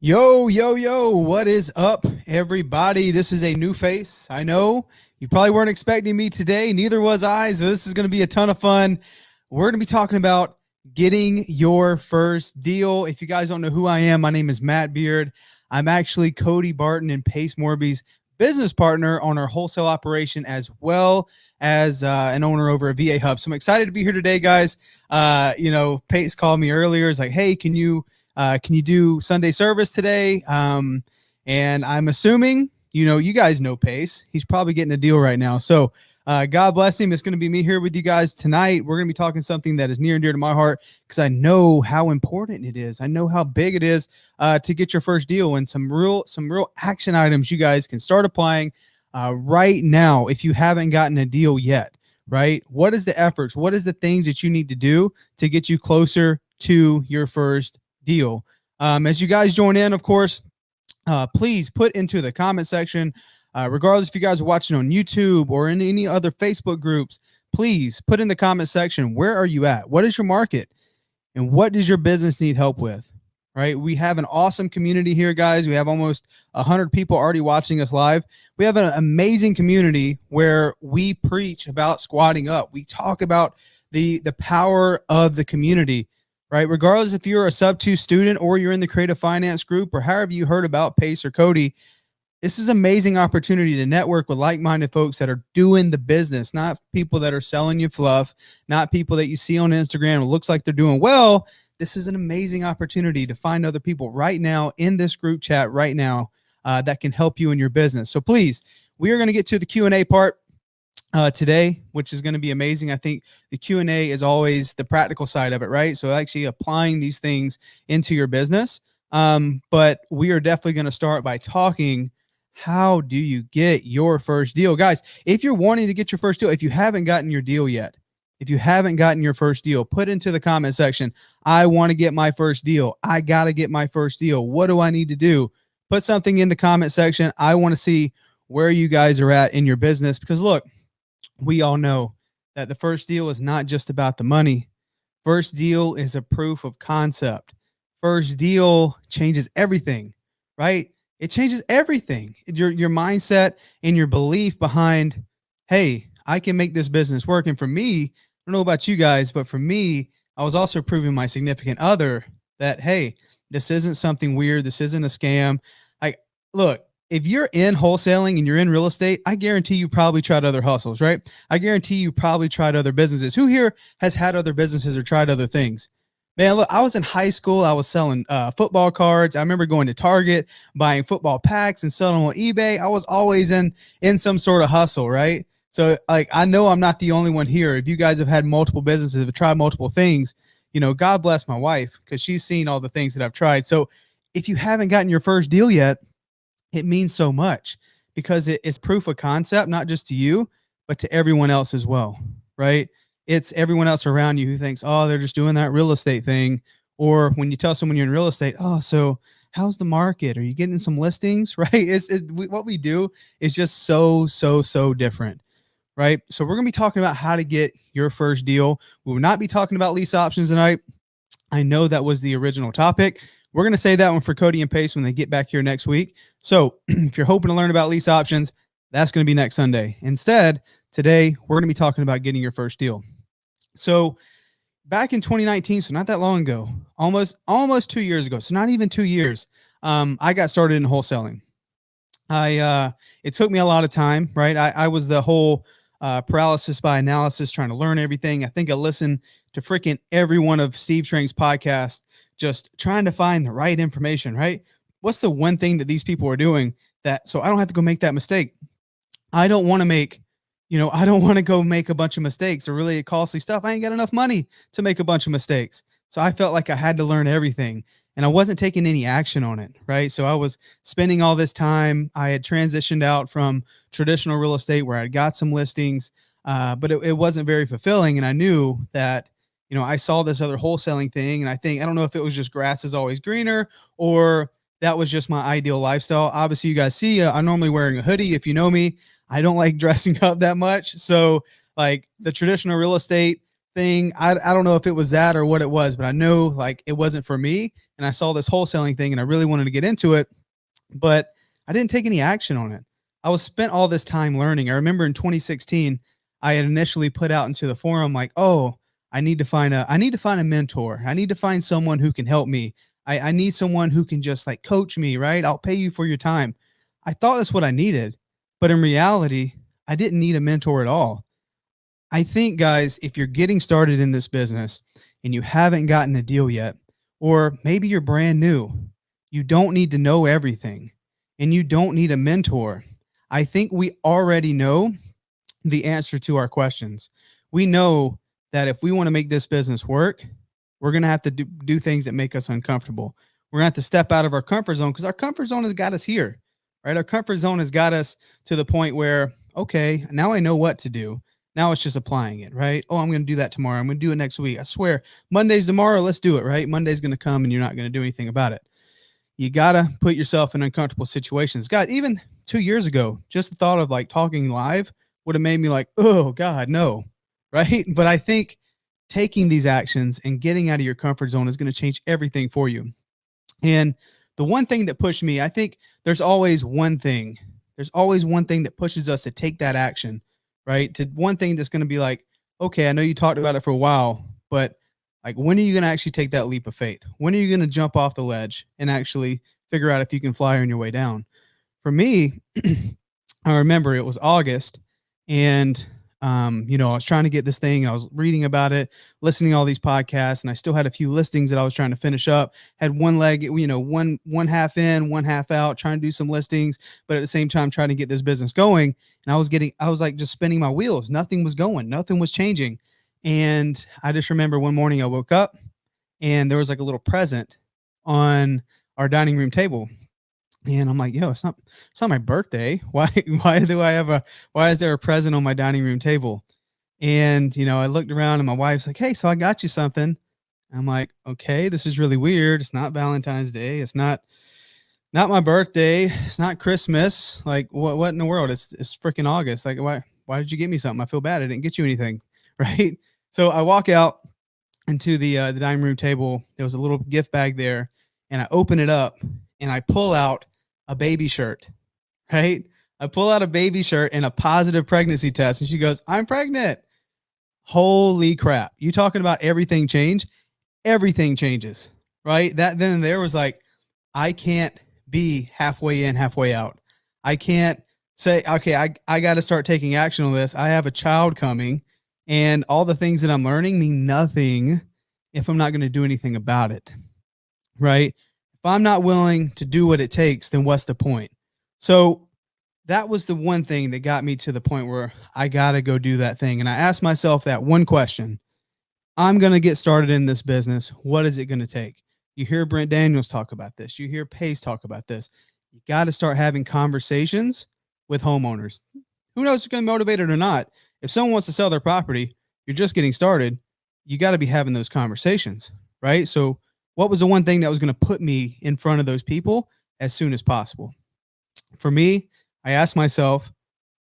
Yo, yo, yo, what is up, everybody? This is a new face. I know you probably weren't expecting me today. Neither was I. So this is going to be a ton of fun. We're going to be talking about getting your first deal. If you guys don't know who I am, my name is Matt Beard. I'm actually Cody Barton and Pace Morby's business partner on our wholesale operation, as well as an owner over at VA Hub. So I'm excited to be here today, guys. Pace called me earlier. It's like, hey, can you do Sunday service today? And I'm assuming, you guys know Pace. He's probably getting a deal right now. So God bless him. It's going to be me here with you guys tonight. We're going to be talking something that is near and dear to my heart because I know how important it is. I know how big it is to get your first deal, and some real action items you guys can start applying right now if you haven't gotten a deal yet, right? What is the efforts? What is the things that you need to do to get you closer to your first deal? As you guys join in, of course, please put into the comment section, regardless if you guys are watching on YouTube or in any other Facebook groups, please put in the comment section, where are you at? What is your market? And what does your business need help with? Right? We have an awesome community here, guys. We have almost 100 people already watching us live. We have an amazing community where we preach about squatting up. We talk about the power of the community. Right? Regardless if you're a sub-2 student or you're in the creative finance group or however you heard about Pace or Cody, this is an amazing opportunity to network with like-minded folks that are doing the business, not people that are selling you fluff, not people that you see on Instagram. It looks like they're doing well. This is an amazing opportunity to find other people right now in this group chat right now that can help you in your business. So please, we are going to get to the Q&A part today, which is going to be amazing. I think the Q&A is always the practical side of it, right? So actually applying these things into your business. But we are definitely going to start by talking, how do you get your first deal? Guys, if you're wanting to get your first deal, if you haven't gotten your deal yet, if you haven't gotten your first deal, put into the comment section, I want to get my first deal. I got to get my first deal. What do I need to do? Put something in the comment section. I want to see where you guys are at in your business, because look, we all know that the first deal is not just about the money. First deal is a proof of concept. First deal changes everything, right? It changes everything. Your mindset and your belief behind, hey, I can make this business work. And for me, I don't know about you guys, but for me, I was also proving my significant other that, hey, this isn't something weird. This isn't a scam. Look, if you're in wholesaling and you're in real estate, I guarantee you probably tried other hustles, right? I guarantee you probably tried other businesses. Who here has had other businesses or tried other things? Man, look, I was in high school. I was selling football cards. I remember going to Target, buying football packs and selling them on eBay. I was always in some sort of hustle, right? So I know I'm not the only one here. If you guys have had multiple businesses, have tried multiple things, God bless my wife, because she's seen all the things that I've tried. So if you haven't gotten your first deal yet, it means so much, because it's proof of concept, not just to you, but to everyone else as well, right? It's everyone else around you who thinks, oh, they're just doing that real estate thing. Or when you tell someone you're in real estate, oh, so how's the market? Are you getting some listings, right? What we do is just so different, right? So we're going to be talking about how to get your first deal. We will not be talking about lease options tonight. I know that was the original topic. We're going to say that one for Cody and Pace when they get back here next week. So if you're hoping to learn about lease options, that's going to be next Sunday. Instead, today, we're going to be talking about getting your first deal. So back in 2019, so not that long ago, almost 2 years ago, so not even 2 years, I got started in wholesaling. It took me a lot of time, right? I was the whole paralysis by analysis, trying to learn everything. I think I listened to freaking every one of Steve Trang's podcasts, just trying to find the right information, right? What's the one thing that these people are doing so I don't have to go make that mistake? I don't want to go make a bunch of mistakes or really costly stuff. I ain't got enough money to make a bunch of mistakes. So I felt like I had to learn everything, and I wasn't taking any action on it, right? So I was spending all this time. I had transitioned out from traditional real estate where I got some listings, but it wasn't very fulfilling. And I knew that, I saw this other wholesaling thing, and I don't know if it was just grass is always greener or that was just my ideal lifestyle. Obviously, you guys see, I'm normally wearing a hoodie. If you know me, I don't like dressing up that much. So like the traditional real estate thing. I don't know if it was that or what it was, but I know like it wasn't for me. And I saw this wholesaling thing and I really wanted to get into it, but I didn't take any action on it. I was spent all this time learning. I remember in 2016, I had initially put out into the forum like, oh, I need to find a mentor. I need to find someone who can help me. I need someone who can just like coach me, right? I'll pay you for your time. I thought that's what I needed, but in reality, I didn't need a mentor at all. I think, guys, if you're getting started in this business and you haven't gotten a deal yet, or maybe you're brand new, you don't need to know everything and you don't need a mentor. I think we already know the answer to our questions. We know that if we want to make this business work, we're going to have to do things that make us uncomfortable. We're going to have to step out of our comfort zone because our comfort zone has got us here, right? Our comfort zone has got us to the point where, okay, now I know what to do. Now it's just applying it, right? Oh, I'm going to do that tomorrow. I'm going to do it next week. I swear, Monday's tomorrow. Let's do it, right? Monday's going to come and you're not going to do anything about it. You got to put yourself in uncomfortable situations. Guys, even 2 years ago, just the thought of like talking live would have made me like, oh God, no, right? But I think taking these actions and getting out of your comfort zone is going to change everything for you. And the one thing that pushed me, I think there's always one thing. There's always one thing that pushes us to take that action, right? To one thing that's going to be like, okay, I know you talked about it for a while, but like, when are you going to actually take that leap of faith? When are you going to jump off the ledge and actually figure out if you can fly on your way down? For me, I remember it was August and, I was trying to get this thing. I was reading about it, listening to all these podcasts, and I still had a few listings that I was trying to finish up. Had one leg, one half in, one half out, trying to do some listings, but at the same time trying to get this business going. And I was like just spinning my wheels. Nothing was going, nothing was changing. And I just remember one morning I woke up and there was like a little present on our dining room table. And I'm like, yo, it's not my birthday. Why is there a present on my dining room table? And, I looked around and my wife's like, hey, so I got you something. I'm like, okay, this is really weird. It's not Valentine's Day. It's not my birthday. It's not Christmas. Like what in the world? It's freaking August. Like, why did you get me something? I feel bad. I didn't get you anything. Right. So I walk out into the dining room table. There was a little gift bag there and I open it up and I pull out a baby shirt, right? I pull out a baby shirt and a positive pregnancy test. And she goes, I'm pregnant. Holy crap. You talking about everything change? Everything changes, right? That then there was like, I can't be halfway in, halfway out. I can't say, okay, I got to start taking action on this. I have a child coming and all the things that I'm learning mean nothing if I'm not going to do anything about it, right? If I'm not willing to do what it takes, then what's the point? So that was the one thing that got me to the point where I got to go do that thing. And I asked myself that one question. I'm going to get started in this business. What is it going to take? You hear Brent Daniels talk about this. You hear Pace talk about this. You got to start having conversations with homeowners. Who knows if you're going to be motivated or not? If someone wants to sell their property, you're just getting started. You got to be having those conversations, right? So what was the one thing that was going to put me in front of those people as soon as possible? For me, I asked myself,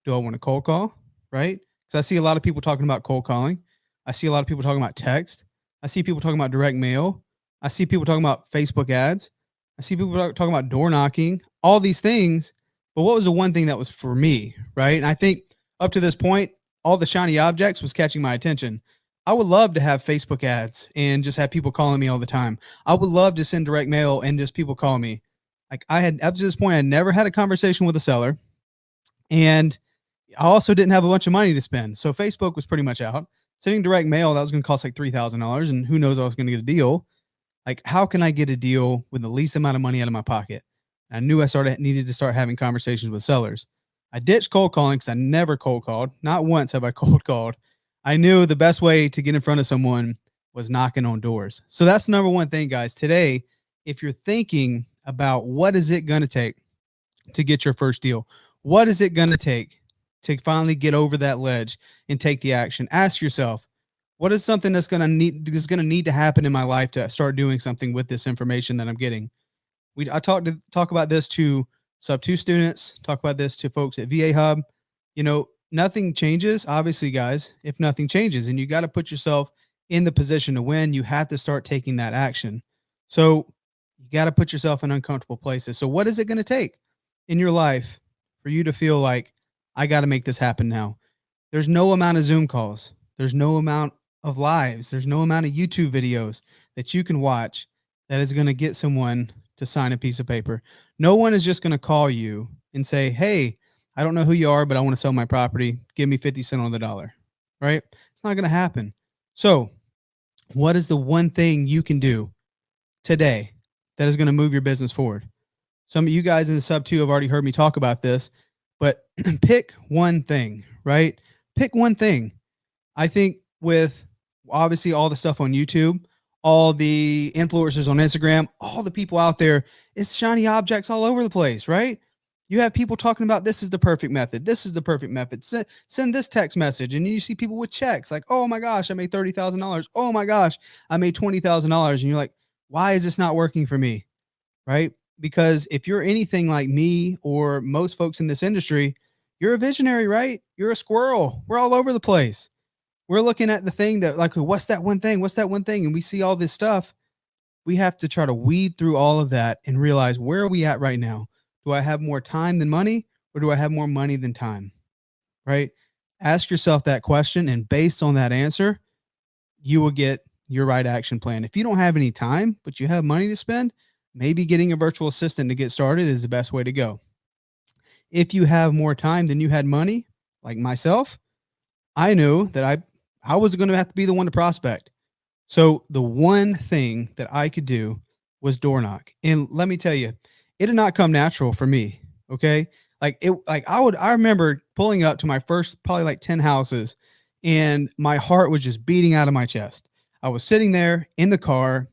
do I want to cold call, right? Because I see a lot of people talking about cold calling. I see a lot of people talking about text. I see people talking about direct mail. I see people talking about Facebook ads. I see people talking about door knocking, all these things. But what was the one thing that was for me, right? And I think up to this point, all the shiny objects was catching my attention. I would love to have Facebook ads and just have people calling me all the time. I would love to send direct mail and just people call me. Like I had up to this point, I never had a conversation with a seller. And I also didn't have a bunch of money to spend. So Facebook was pretty much out. Sending direct mail, that was going to cost like $3,000. And who knows, I was going to get a deal. Like, how can I get a deal with the least amount of money out of my pocket? I knew I needed to start having conversations with sellers. I ditched cold calling because I never cold called. Not once have I cold called. I knew the best way to get in front of someone was knocking on doors. So that's the number one thing, guys. Today, if you're thinking about what is it going to take to get your first deal, what is it going to take to finally get over that ledge and take the action? Ask yourself, what is something that's going to need to happen in my life to start doing something with this information that I'm getting? I talk about this to sub 2 students, talk about this to folks at VA Hub. Nothing changes, obviously, guys, if nothing changes, and you got to put yourself in the position to win, you have to start taking that action. So you got to put yourself in uncomfortable places. So what is it going to take in your life for you to feel like I got to make this happen now? There's no amount of Zoom calls. There's no amount of lives. There's no amount of YouTube videos that you can watch that is going to get someone to sign a piece of paper. No one is just going to call you and say, "Hey, I don't know who you are, but I want to sell my property. Give me 50 cents on the dollar." Right? It's not going to happen. So, what is the one thing you can do today that is going to move your business forward? Some of you guys in the sub 2 have already heard me talk about this, but pick one thing, right? Pick one thing. I think with obviously all the stuff on YouTube, all the influencers on Instagram, all the people out there, it's shiny objects all over the place, right? You have people talking about this is the perfect method. This is the perfect method. Send this text message, and you see people with checks like, "Oh my gosh, I made $30,000. Oh my gosh, I made $20,000." And you're like, "Why is this not working for me?" Right? Because if you're anything like me or most folks in this industry, you're a visionary, right? You're a squirrel. We're all over the place. We're looking at the thing that, like, what's that one thing? What's that one thing? And we see all this stuff. We have to try to weed through all of that and realize, where are we at right now? Do I have more time than money, or do I have more money than time? Right? Ask yourself that question. And based on that answer, you will get your right action plan. If you don't have any time, but you have money to spend, maybe getting a virtual assistant to get started is the best way to go. If you have more time than you had money, like myself, I knew that I was going to have to be the one to prospect. So the one thing that I could do was door knock. And let me tell you, it did not come natural for me. Okay. I remember pulling up to my first probably like 10 houses, and my heart was just beating out of my chest. I was sitting there in the car,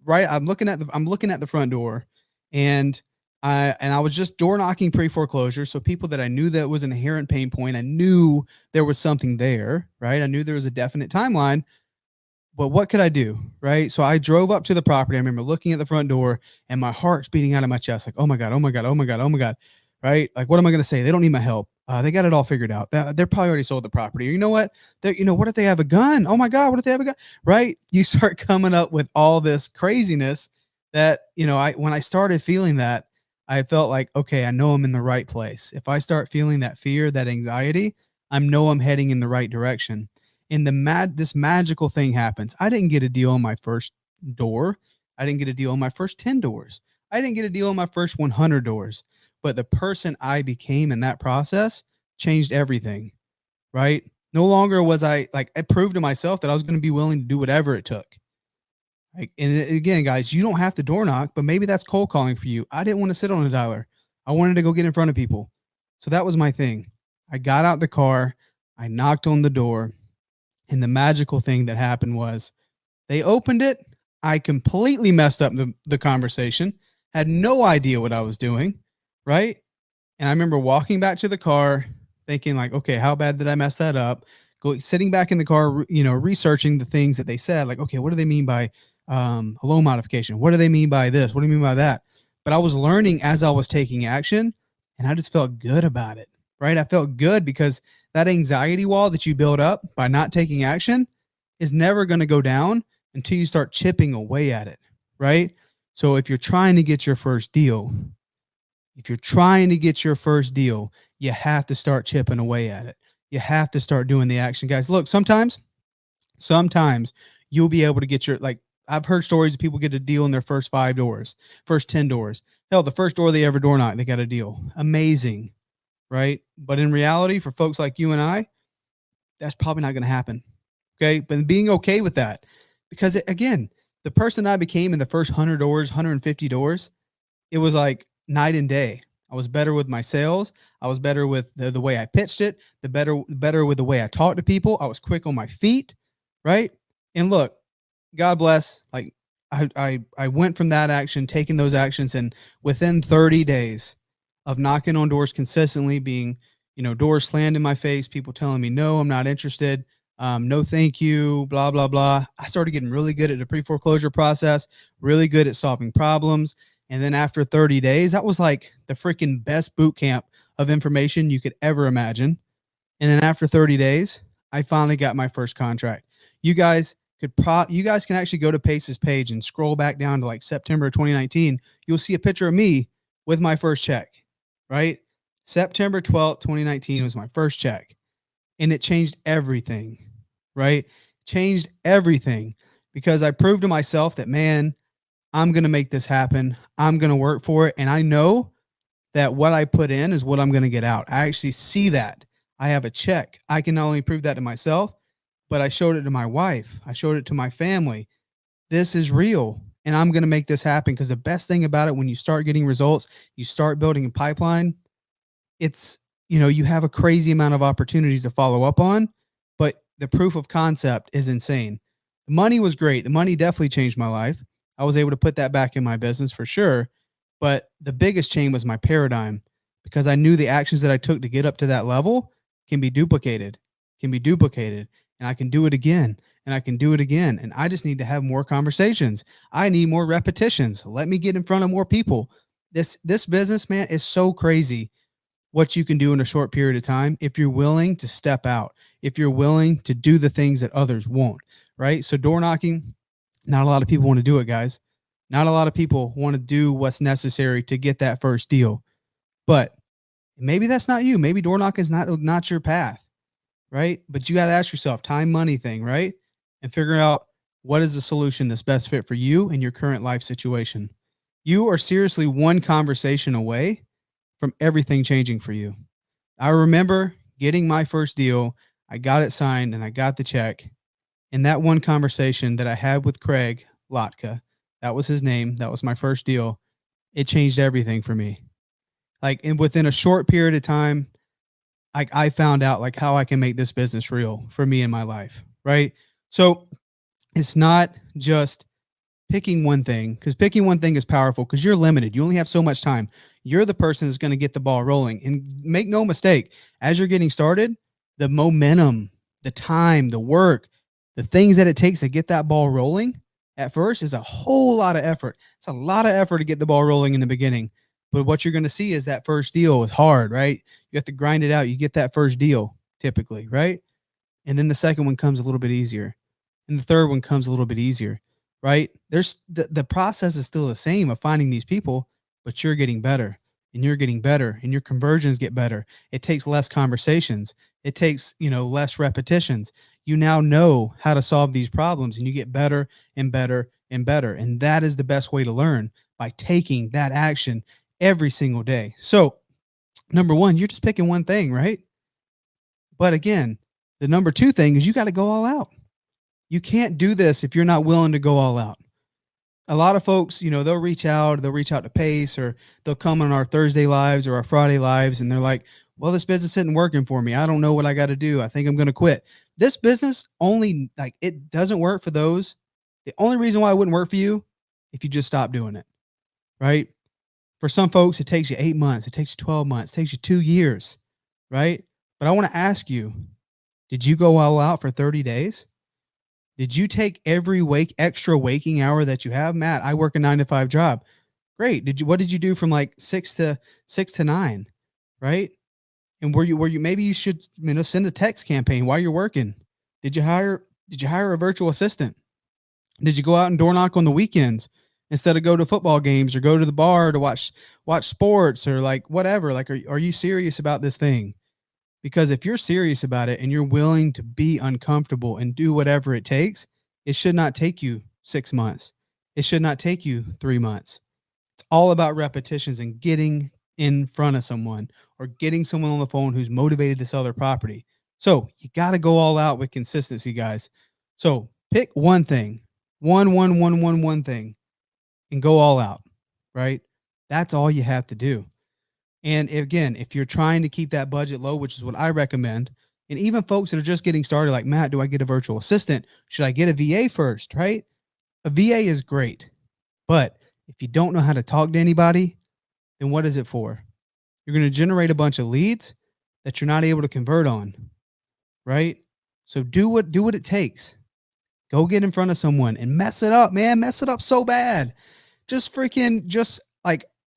right? I'm looking at the front door, and I was just door knocking pre-foreclosure. So people that I knew that was an inherent pain point, I knew there was something there, right? I knew there was a definite timeline, but what could I do? Right. So I drove up to the property. I remember looking at the front door, and my heart's beating out of my chest. Like, oh my God, oh my God, oh my God, oh my God. Right. Like, what am I going to say? They don't need my help. They got it all figured out. They're probably already sold the property. Or you know what? What if they have a gun? Oh my God, what if they have a gun? Right. You start coming up with all this craziness that, when I started feeling that, I felt like, okay, I know I'm in the right place. If I start feeling that fear, that anxiety, I know I'm heading in the right direction. And this magical thing happens. I didn't get a deal on my first door. I didn't get a deal on my first 10 doors. I didn't get a deal on my first 100 doors. But the person I became in that process changed everything, right? No longer was I proved to myself that I was going to be willing to do whatever it took. Like, and again, guys, you don't have to door knock, but maybe that's cold calling for you. I didn't want to sit on a dialer. I wanted to go get in front of people. So that was my thing. I got out the car, I knocked on the door, and the magical thing that happened was they opened it. I completely messed up the conversation, had no idea what I was doing, right? And I remember walking back to the car thinking like, okay, how bad did I mess that up? Sitting back in the car, researching the things that they said, like, okay, what do they mean by a loan modification? What do they mean by this? What do you mean by that? But I was learning as I was taking action, and I just felt good about it, right? I felt good because that anxiety wall that you build up by not taking action is never going to go down until you start chipping away at it, right? So if you're trying to get your first deal, you have to start chipping away at it. You have to start doing the action, guys. Look, sometimes you'll be able to get I've heard stories of people get a deal in their first 5 doors, first 10 doors. Hell, the first door they ever door knocked, they got a deal. Amazing, right? But in reality, for folks like you and I, that's probably not going to happen. Okay. But being okay with that, because again, the person I became in the first 100 doors, 150 doors, it was like night and day. I was better with my sales. I was better with the way I pitched it, better with the way I talked to people. I was quick on my feet. Right. And look, God bless. Like I went from that action, taking those actions, and within 30 days of knocking on doors consistently, being, doors slammed in my face, people telling me, no, I'm not interested. No, thank you, blah, blah, blah. I started getting really good at the pre-foreclosure process, really good at solving problems. And then after 30 days, that was like the freaking best boot camp of information you could ever imagine. And then after 30 days, I finally got my first contract. You guys, you guys can actually go to Pace's page and scroll back down to like September 2019. You'll see a picture of me with my first check, right? September 12th, 2019 was my first check, and it changed everything, right? Changed everything because I proved to myself that, man, I'm going to make this happen. I'm going to work for it. And I know that what I put in is what I'm going to get out. I actually see that. I have a check. I can not only prove that to myself, but I showed it to my wife. I showed it to my family. This is real, and I'm going to make this happen, because the best thing about it, when you start getting results, you start building a pipeline, it's, you have a crazy amount of opportunities to follow up on, but the proof of concept is insane. The money was great. The money definitely changed my life. I was able to put that back in my business for sure. But the biggest change was my paradigm, because I knew the actions that I took to get up to that level can be duplicated, and I can do it again, and I can do it again. And I just need to have more conversations. I need more repetitions. Let me get in front of more people. This business, man, is so crazy what you can do in a short period of time if you're willing to step out, if you're willing to do the things that others won't, right? So door knocking, not a lot of people want to do it, guys. Not a lot of people want to do what's necessary to get that first deal. But maybe that's not you. Maybe door knocking is not your path, right? But you got to ask yourself, time, money thing, right? And figure out what is the solution that's best fit for you and your current life situation. You are seriously one conversation away from everything changing for you. I remember getting my first deal. I got it signed and I got the check. And that one conversation that I had with Craig Lotka, that was his name. That was my first deal. It changed everything for me. Like, and within a short period of time, I found out like how I can make this business real for me in my life. Right. So it's not just picking one thing, because picking one thing is powerful because you're limited. You only have so much time. You're the person that's going to get the ball rolling. And make no mistake, as you're getting started, the momentum, the time, the work, the things that it takes to get that ball rolling at first is a whole lot of effort. It's a lot of effort to get the ball rolling in the beginning. But what you're going to see is that first deal is hard, right? You have to grind it out. You get that first deal typically, right? And then the second one comes a little bit easier. And the third one comes a little bit easier, right? There's the process is still the same of finding these people, but you're getting better and you're getting better and your conversions get better. It takes less conversations. It takes, less repetitions. You now know how to solve these problems and you get better and better and better. And that is the best way to learn, by taking that action every single day. So number one, you're just picking one thing, right? But again, the number two thing is you got to go all out. You can't do this if you're not willing to go all out. A lot of folks, they'll reach out to Pace, or they'll come on our Thursday lives or our Friday lives, and they're like, well, this business isn't working for me. I don't know what I got to do. I think I'm going to quit. This business it doesn't work for those. The only reason why it wouldn't work for you, if you just stop doing it, right? For some folks, it takes you 8 months. It takes you 12 months. It takes you 2 years, right? But I want to ask you, did you go all out for 30 days? Did you take every extra waking hour that you have? Matt, I work a 9-to-5 job. Great. What did you do from like 6 to 9, right? And were you maybe you should send a text campaign while you're working? Did you hire a virtual assistant? Did you go out and door knock on the weekends instead of go to football games or go to the bar to watch sports or like whatever? Like, are you serious about this thing? Because if you're serious about it and you're willing to be uncomfortable and do whatever it takes, it should not take you 6 months. It should not take you 3 months. It's all about repetitions and getting in front of someone or getting someone on the phone who's motivated to sell their property. So you got to go all out with consistency, guys. So pick one thing, one thing, and go all out, right? That's all you have to do. And again, if you're trying to keep that budget low, which is what I recommend, and even folks that are just getting started, like, Matt, do I get a virtual assistant? Should I get a VA first, right? A VA is great. But if you don't know how to talk to anybody, then what is it for? You're going to generate a bunch of leads that you're not able to convert on, right? So do what it takes. Go get in front of someone and mess it up, man. Mess it up so bad. Just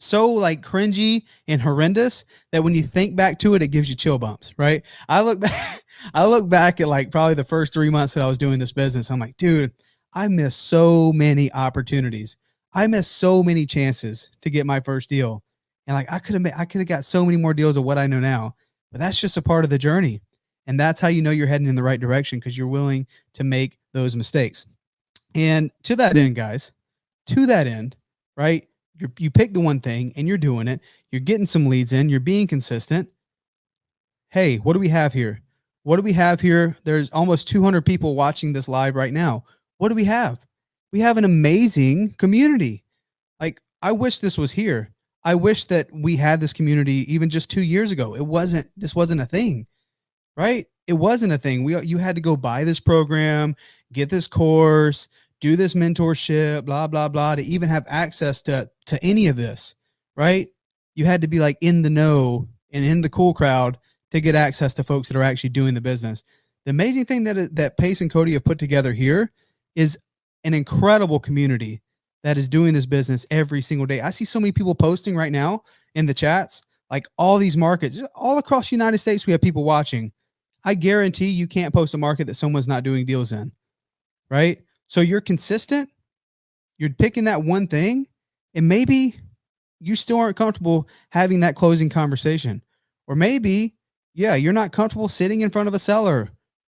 so like cringy and horrendous that when you think back to it, it gives you chill bumps, right? I look back, I look back at like probably the first 3 months that I was doing this business. I'm like, dude, I missed so many opportunities. I missed so many chances to get my first deal. And like I could have got so many more deals of what I know now. But that's just a part of the journey. And that's how you know you're heading in the right direction, because you're willing to make those mistakes. And to that end, guys, to that end, right? You pick the one thing and you're doing it. You're getting some leads in. You're being consistent. Hey, what do we have here? What do we have here? There's almost 200 people watching this live right now. What do we have? We have an amazing community. Like, I wish this was here. I wish that we had this community even just 2 years ago. This wasn't a thing, right? It wasn't a thing. You had to go buy this program, get this course, do this mentorship, blah, blah, blah, to even have access to any of this, right? You had to be like in the know and in the cool crowd to get access to folks that are actually doing the business. The amazing thing that Pace and Cody have put together here is an incredible community that is doing this business every single day. I see so many people posting right now in the chats, like all these markets, all across the United States, we have people watching. I guarantee you can't post a market that someone's not doing deals in, right? So you're consistent, you're picking that one thing, and maybe you still aren't comfortable having that closing conversation. Or maybe, yeah, you're not comfortable sitting in front of a seller,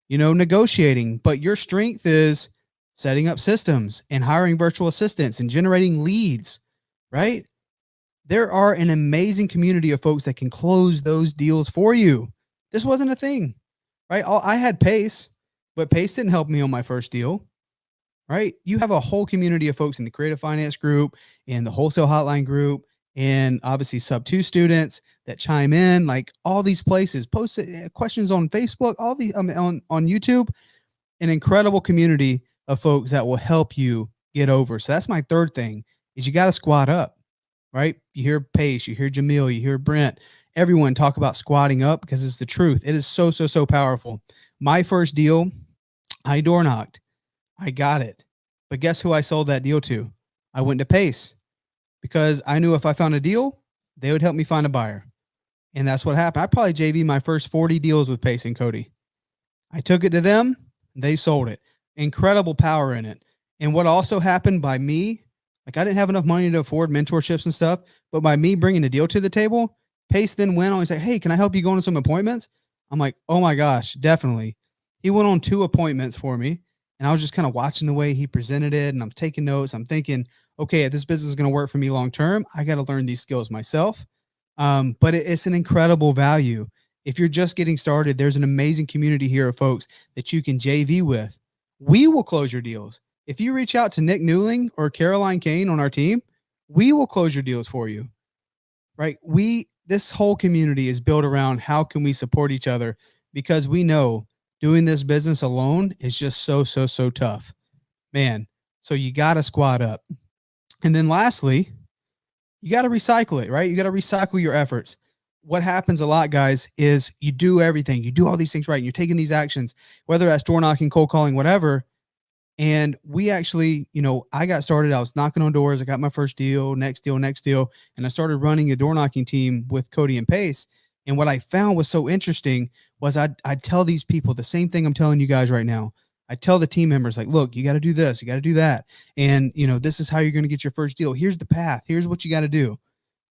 negotiating, but your strength is setting up systems and hiring virtual assistants and generating leads, right? There are an amazing community of folks that can close those deals for you. This wasn't a thing, right? I had Pace, but Pace didn't help me on my first deal, right? You have a whole community of folks in the creative finance group, in the wholesale hotline group, and obviously sub 2 students that chime in, like all these places, post questions on Facebook, all the on YouTube, an incredible community of folks that will help you get over. So that's my third thing, is you got to squat up, right? You hear Pace, you hear Jamil, you hear Brent, everyone talk about squatting up, because it's the truth. It is so, so, so powerful. My first deal, I door knocked. I got it. But guess who I sold that deal to? I went to Pace, because I knew if I found a deal, they would help me find a buyer. And that's what happened. I probably JV my first 40 deals with Pace and Cody. I took it to them. They sold it. Incredible power in it. And what also happened by me, like I didn't have enough money to afford mentorships and stuff, but by me bringing a deal to the table, Pace then went on and said, hey, can I help you go on some appointments? I'm like, oh my gosh, definitely. He went on 2 appointments for me. And I was just kind of watching the way he presented it. And I'm taking notes. I'm thinking, okay, if this business is going to work for me long term, I got to learn these skills myself. But it's an incredible value. If you're just getting started, there's an amazing community here of folks that you can JV with. We will close your deals. If you reach out to Nick Newling or Caroline Kane on our team, we will close your deals for you, right? This whole community is built around how can we support each other, because we know doing this business alone is just so, so, so tough, man. So you got to squat up. And then lastly, you got to recycle it, right? You got to recycle your efforts. What happens a lot, guys, is you do everything. You do all these things right. And you're taking these actions, whether that's door knocking, cold calling, whatever. And we actually, I got started. I was knocking on doors. I got my first deal, next deal. And I started running a door knocking team with Cody and Pace. And what I found was so interesting was I'd tell these people the same thing I'm telling you guys right now. I tell the team members, like, look, you got to do this, you got to do that. And, this is how you're going to get your first deal. Here's the path. Here's what you got to do,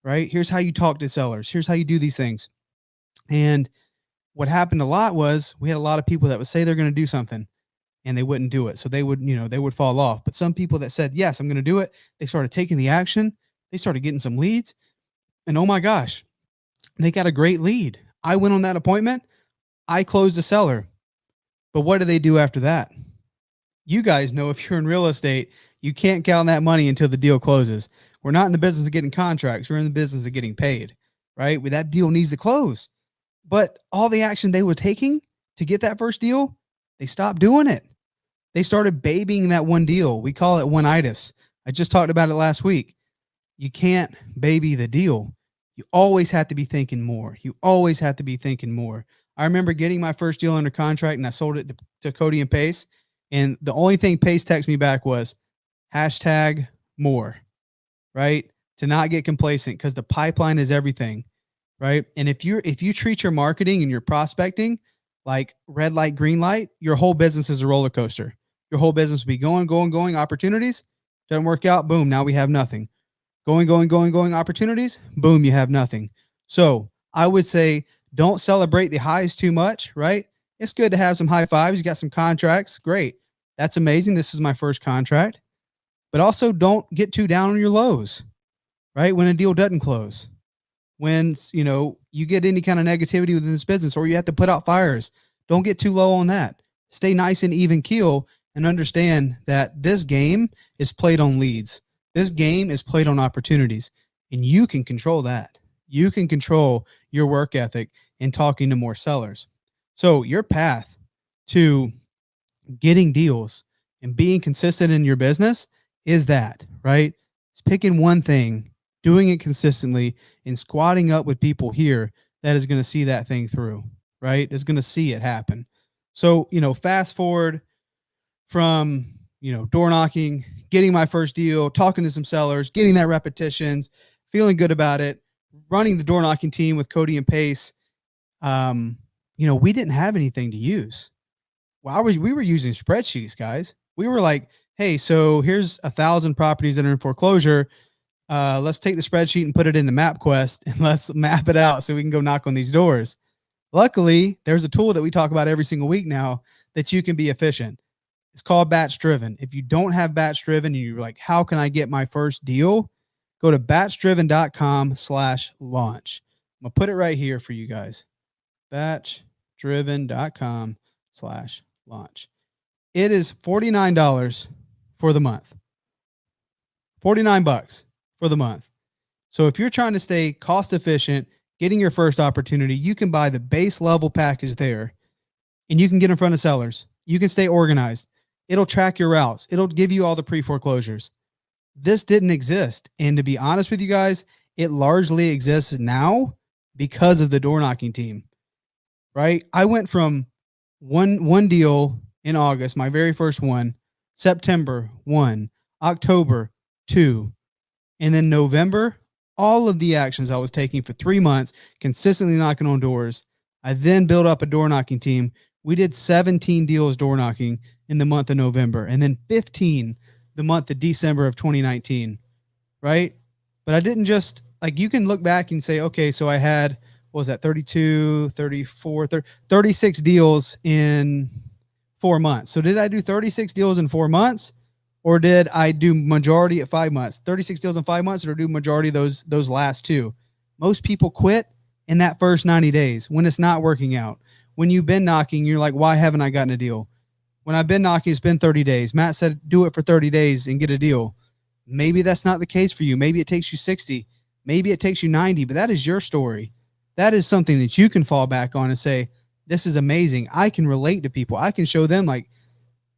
right? Here's how you talk to sellers. Here's how you do these things. And what happened a lot was we had a lot of people that would say they're going to do something and they wouldn't do it. So they would fall off. But some people that said, yes, I'm going to do it, they started taking the action. They started getting some leads. And oh my gosh, they got a great lead. I went on that appointment. I closed the seller. But what do they do after that? You guys know, if you're in real estate, you can't count that money until the deal closes. We're not in the business of getting contracts. We're in the business of getting paid, right? That deal needs to close. But all the action they were taking to get that first deal, they stopped doing it. They started babying that one deal. We call it one-itis. I just talked about it last week. You can't baby the deal. You always have to be thinking more. You always have to be thinking more. I remember getting my first deal under contract and I sold it to Cody and Pace. And the only thing Pace texted me back was #more, right? to not get complacent, because the pipeline is everything, right? And if you treat your marketing and your prospecting like red light, green light, your whole business is a roller coaster. Your whole business will be going, opportunities, doesn't work out, boom, now we have nothing. Going, opportunities, boom, you have nothing. So I would say don't celebrate the highs too much, right? It's good to have some high fives. You got some contracts, great. That's amazing. This is my first contract. But also don't get too down on your lows, right? When a deal doesn't close, when you get any kind of negativity within this business, or you have to put out fires, don't get too low on that. Stay nice and even keel, and understand that this game is played on leads. This game is played on opportunities, and you can control that. You can control your work ethic and talking to more sellers. So your path to getting deals and being consistent in your business is that, right? It's picking one thing, doing it consistently, and squatting up with people here that is going to see that thing through, right? Is going to see it happen. So, fast forward from, door knocking, getting my first deal, talking to some sellers, getting that repetitions, feeling good about it, running the door knocking team with Cody and Pace. We didn't have anything to use. Well, we were using spreadsheets, guys. We were like, hey, so here's 1,000 properties that are in foreclosure. Let's take the spreadsheet and put it into MapQuest, and let's map it out so we can go knock on these doors. Luckily, there's a tool that we talk about every single week now that you can be efficient. It's called Batch Driven. If you don't have Batch Driven and you're like, how can I get my first deal? Go to batchdriven.com/launch. I'm going to put it right here for you guys. batchdriven.com/launch. It is $49 for the month. $49 for the month. So if you're trying to stay cost efficient, getting your first opportunity, you can buy the base level package there, and you can get in front of sellers. You can stay organized. It'll track your routes. It'll give you all the pre-foreclosures. This didn't exist. And to be honest with you guys, it largely exists now because of the door knocking team, right? I went from one deal in August, my very first one, September 1, October 2, and then November, all of the actions I was taking for 3 months, consistently knocking on doors. I then built up a door knocking team. We did 17 deals door knocking in the month of November, and then 15 the month of December of 2019, right? But I didn't just, you can look back and say, okay, so I had, what was that, 32, 34, 36 deals in 4 months. So did I do 36 deals in 4 months? Or did I do majority at 5 months? 36 deals in 5 months, or do majority of those last two? Most people quit in that first 90 days when it's not working out. When you've been knocking, you're like, why haven't I gotten a deal? When I've been knocking, it's been 30 days. Matt said, do it for 30 days and get a deal. Maybe that's not the case for you. Maybe it takes you 60. Maybe it takes you 90, but that is your story. That is something that you can fall back on and say, this is amazing. I can relate to people. I can show them,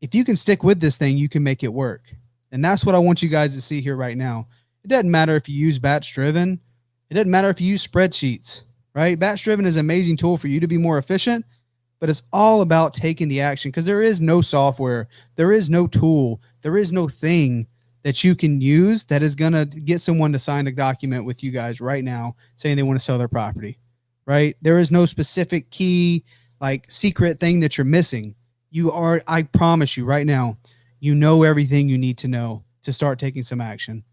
if you can stick with this thing, you can make it work. And that's what I want you guys to see here right now. It doesn't matter if you use Batch Driven. It doesn't matter if you use spreadsheets, right? Batch Driven is an amazing tool for you to be more efficient, but it's all about taking the action, because there is no software. There is no tool. There is no thing that you can use that is going to get someone to sign a document with you guys right now saying they want to sell their property, right? There is no specific key, secret thing that you're missing. I promise you right now, you know everything you need to know to start taking some action,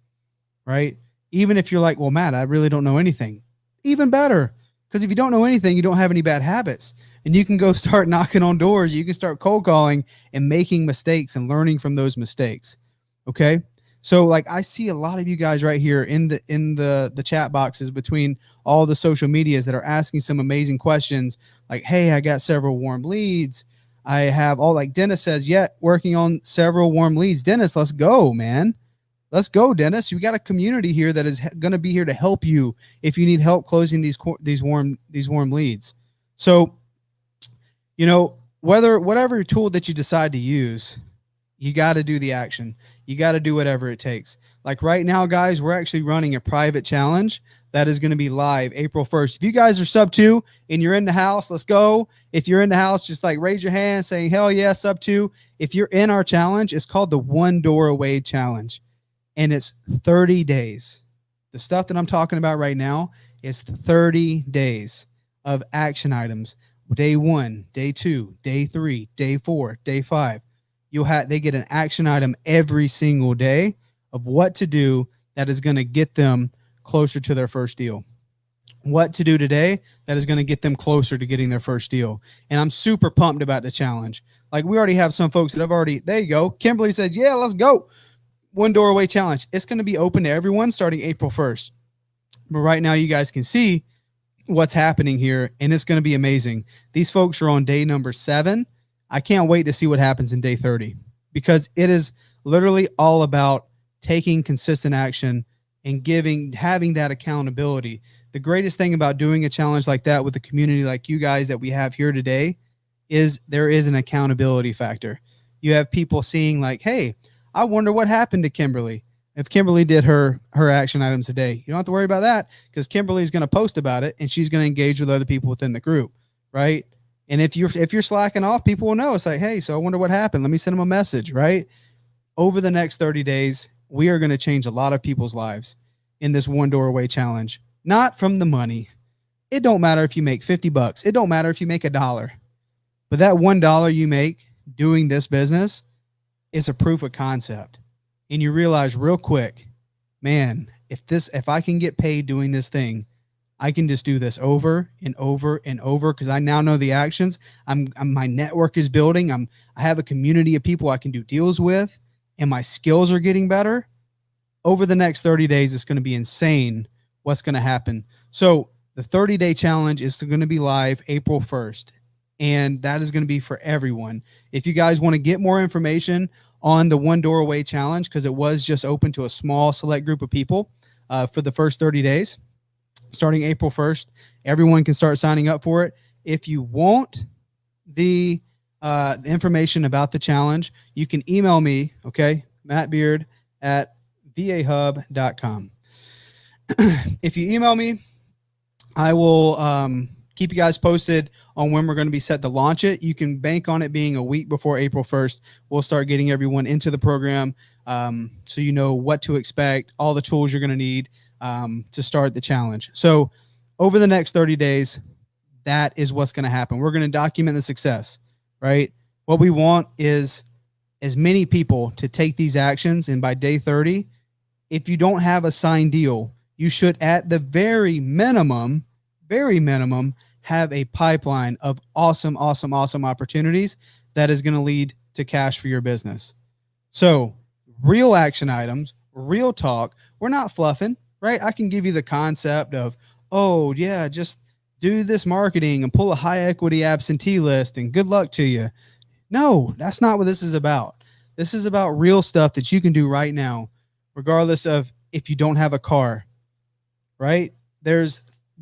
right? Even if you're like, well, Matt, I really don't know anything. Even better, because if you don't know anything, you don't have any bad habits, and you can go start knocking on doors. You can start cold calling and making mistakes and learning from those mistakes. Okay. So I see a lot of you guys right here in the chat boxes between all the social medias that are asking some amazing questions. Hey, I got several warm leads. I have Dennis says, working on several warm leads. Dennis, let's go, man. Let's go, Dennis. You got a community here that is going to be here to help you if you need help closing these warm leads. So, whatever tool that you decide to use, you got to do the action. You got to do whatever it takes. Right now, guys, we're actually running a private challenge that is going to be live April 1st. If you guys are sub 2 and you're in the house, let's go. If you're in the house, just raise your hand saying, hell yeah, sub 2. If you're in our challenge, it's called the One Door Away Challenge. And it's 30 days. The stuff that I'm talking about right now is 30 days of action items. Day 1, day 2, day 3, day 4, day 5. They get an action item every single day of what to do that is going to get them closer to their first deal. What to do today that is going to get them closer to getting their first deal. And I'm super pumped about the challenge. Like, we already have some folks that have already, there you go. Kimberly says, yeah, let's go. One doorway challenge. It's going to be open to everyone starting April 1st. But right now you guys can see what's happening here, and it's going to be amazing. These folks are on day number 7. I can't wait to see what happens in day 30, because it is literally all about taking consistent action and having that accountability. The greatest thing about doing a challenge like that with a community like you guys that we have here today is there is an accountability factor. You have people seeing like, hey, I wonder what happened to Kimberly. If Kimberly did her action items a day, you don't have to worry about that, because Kimberly's going to post about it and she's going to engage with other people within the group, right? And if you're slacking off, people will know. It's like, hey, so I wonder what happened. Let me send them a message, right? Over the next 30 days, we are going to change a lot of people's lives in this one doorway challenge. Not from the money. It don't matter if you make $50. It don't matter if you make $1. But that $1 you make doing this business is a proof of concept. And you realize real quick, man, if I can get paid doing this thing, I can just do this over and over and over, because I now know the actions. My network is building. I have a community of people I can do deals with, and my skills are getting better. Over the next 30 days, it's going to be insane what's going to happen. So the 30-day challenge is going to be live April 1st. And that is going to be for everyone. If you guys want to get more information on the one doorway challenge, because it was just open to a small select group of people for the first 30 days, starting April 1st, everyone can start signing up for it. If you want the information about the challenge, you can email me, okay, mattbeard@vahub.com. If you email me, I will keep you guys posted on when we're going to be set to launch it. You can bank on it being a week before April 1st. We'll start getting everyone into the program, so you know what to expect, all the tools you're going to need to start the challenge. So over the next 30 days, that is what's going to happen. We're going to document the success, right? What we want is as many people to take these actions, and by day 30, if you don't have a signed deal, you should, at the very minimum, have a pipeline of awesome opportunities that is going to lead to cash for your business. So real action items, real talk. We're not fluffing, right? I can give you the concept of, oh yeah, just do this marketing and pull a high equity absentee list and good luck to you. No, that's not what this is about. This is about real stuff that you can do right now, regardless of if you don't have a car, right?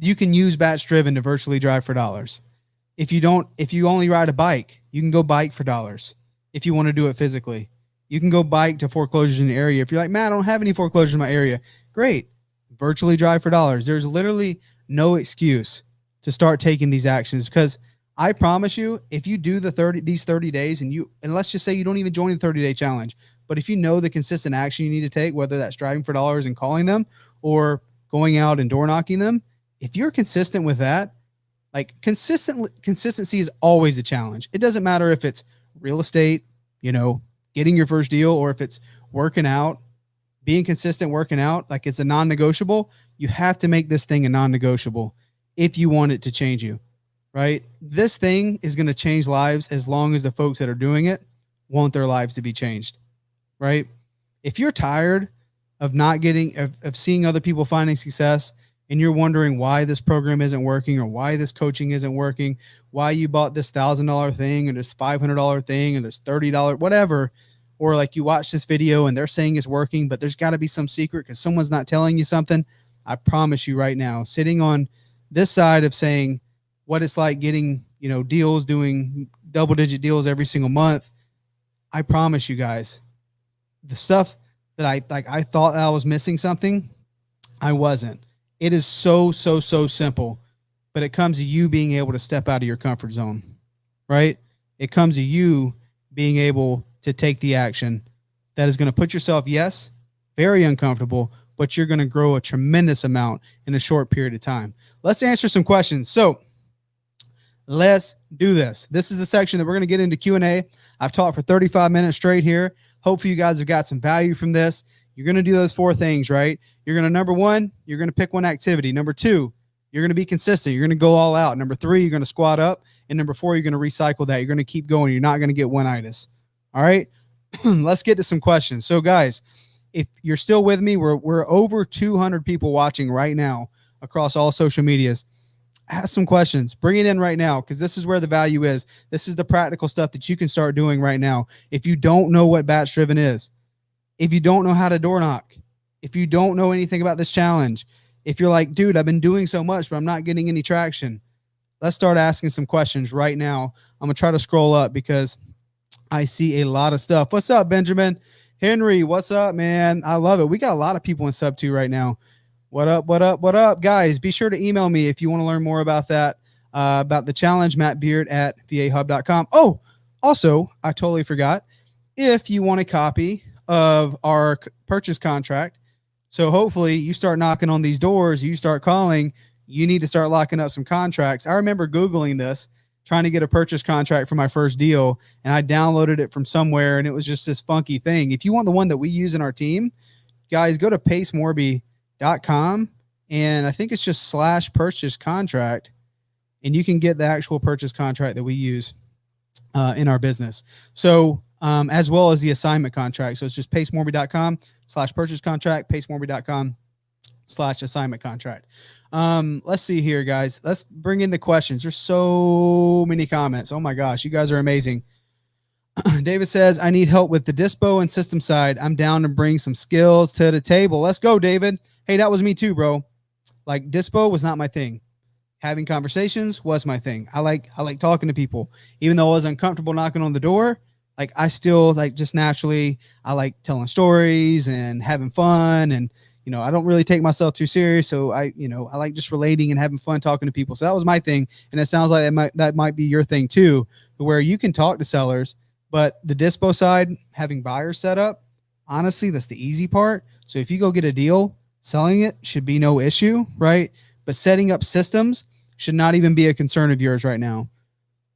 You can use Batch Driven to virtually drive for dollars. If you only ride a bike, you can go bike for dollars. If you want to do it physically, you can go bike to foreclosures in the area. If you're like, man, I don't have any foreclosures in my area, great. Virtually drive for dollars. There's literally no excuse to start taking these actions, because I promise you, if you do these 30 days and let's just say you don't even join the 30-day challenge, but if you know the consistent action you need to take, whether that's driving for dollars and calling them or going out and door knocking them, if you're consistent with that, like consistency is always a challenge. It doesn't matter if it's real estate, getting your first deal, or if it's working out, being consistent, working out, like it's a non-negotiable. You have to make this thing a non-negotiable if you want it to change you, right? This thing is going to change lives as long as the folks that are doing it want their lives to be changed, right? If you're tired of of seeing other people finding success, and you're wondering why this program isn't working, or why this coaching isn't working, why you bought this $1,000 thing and this $500 thing and this $30, whatever, or like you watch this video and they're saying it's working, but there's got to be some secret because someone's not telling you something. I promise you right now, sitting on this side of saying what it's like getting, deals, doing double-digit deals every single month, I promise you guys, the stuff that I thought I was missing something, I wasn't. It is so simple, but it comes to you being able to step out of your comfort zone, right? It comes to you being able to take the action that is going to put yourself, yes, very uncomfortable, but you're going to grow a tremendous amount in a short period of time. Let's answer some questions. So let's do this. This is the section that we're going to get into Q&A. I've talked for 35 minutes straight here. Hopefully you guys have got some value from this. You're going to do those 4 things, right? You're going to, number 1, you're going to pick one activity. Number 2, you're going to be consistent. You're going to go all out. Number 3, you're going to squat up. And number 4, you're going to recycle that. You're going to keep going. You're not going to get one-itis. All right? Let's get to some questions. So guys, if you're still with me, we're over 200 people watching right now across all social medias. Ask some questions. Bring it in right now, because this is where the value is. This is the practical stuff that you can start doing right now. If you don't know what batch driven is, if you don't know how to door knock, if you don't know anything about this challenge, if you're like, dude, I've been doing so much, but I'm not getting any traction, let's start asking some questions right now. I'm going to try to scroll up because I see a lot of stuff. What's up, Benjamin? Henry, what's up, man? I love it. We got a lot of people in sub 2 right now. What up, what up, what up, guys? Be sure to email me if you want to learn more about that, about the challenge, mattbeard@vahub.com. Oh, also, I totally forgot. If you want a copy of our purchase contract, so hopefully you start knocking on these doors, you start calling, you need to start locking up some contracts. I remember Googling this, trying to get a purchase contract for my first deal, and I downloaded it from somewhere, and it was just this funky thing. If you want the one that we use in our team, guys, go to pacemorby.com, and I think it's just /purchase contract, and you can get the actual purchase contract that we use in our business. So as well as the assignment contract. So it's just pacemorby.com/purchase contract, pacemorby.com/assignment contract. Let's see here, guys. Let's bring in the questions. There's so many comments. Oh my gosh, you guys are amazing. David says, I need help with the dispo and system side. I'm down to bring some skills to the table. Let's go, David. Hey, that was me too, bro. Like, dispo was not my thing. Having conversations was my thing. I like talking to people. Even though I was uncomfortable knocking on the door, like, I still, like, just naturally, I like telling stories and having fun, and I don't really take myself too serious. So I like just relating and having fun talking to people. So that was my thing. And it sounds like that might be your thing too, where you can talk to sellers, but the dispo side, having buyers set up, honestly, that's the easy part. So if you go get a deal, selling it should be no issue, right? But setting up systems should not even be a concern of yours right now.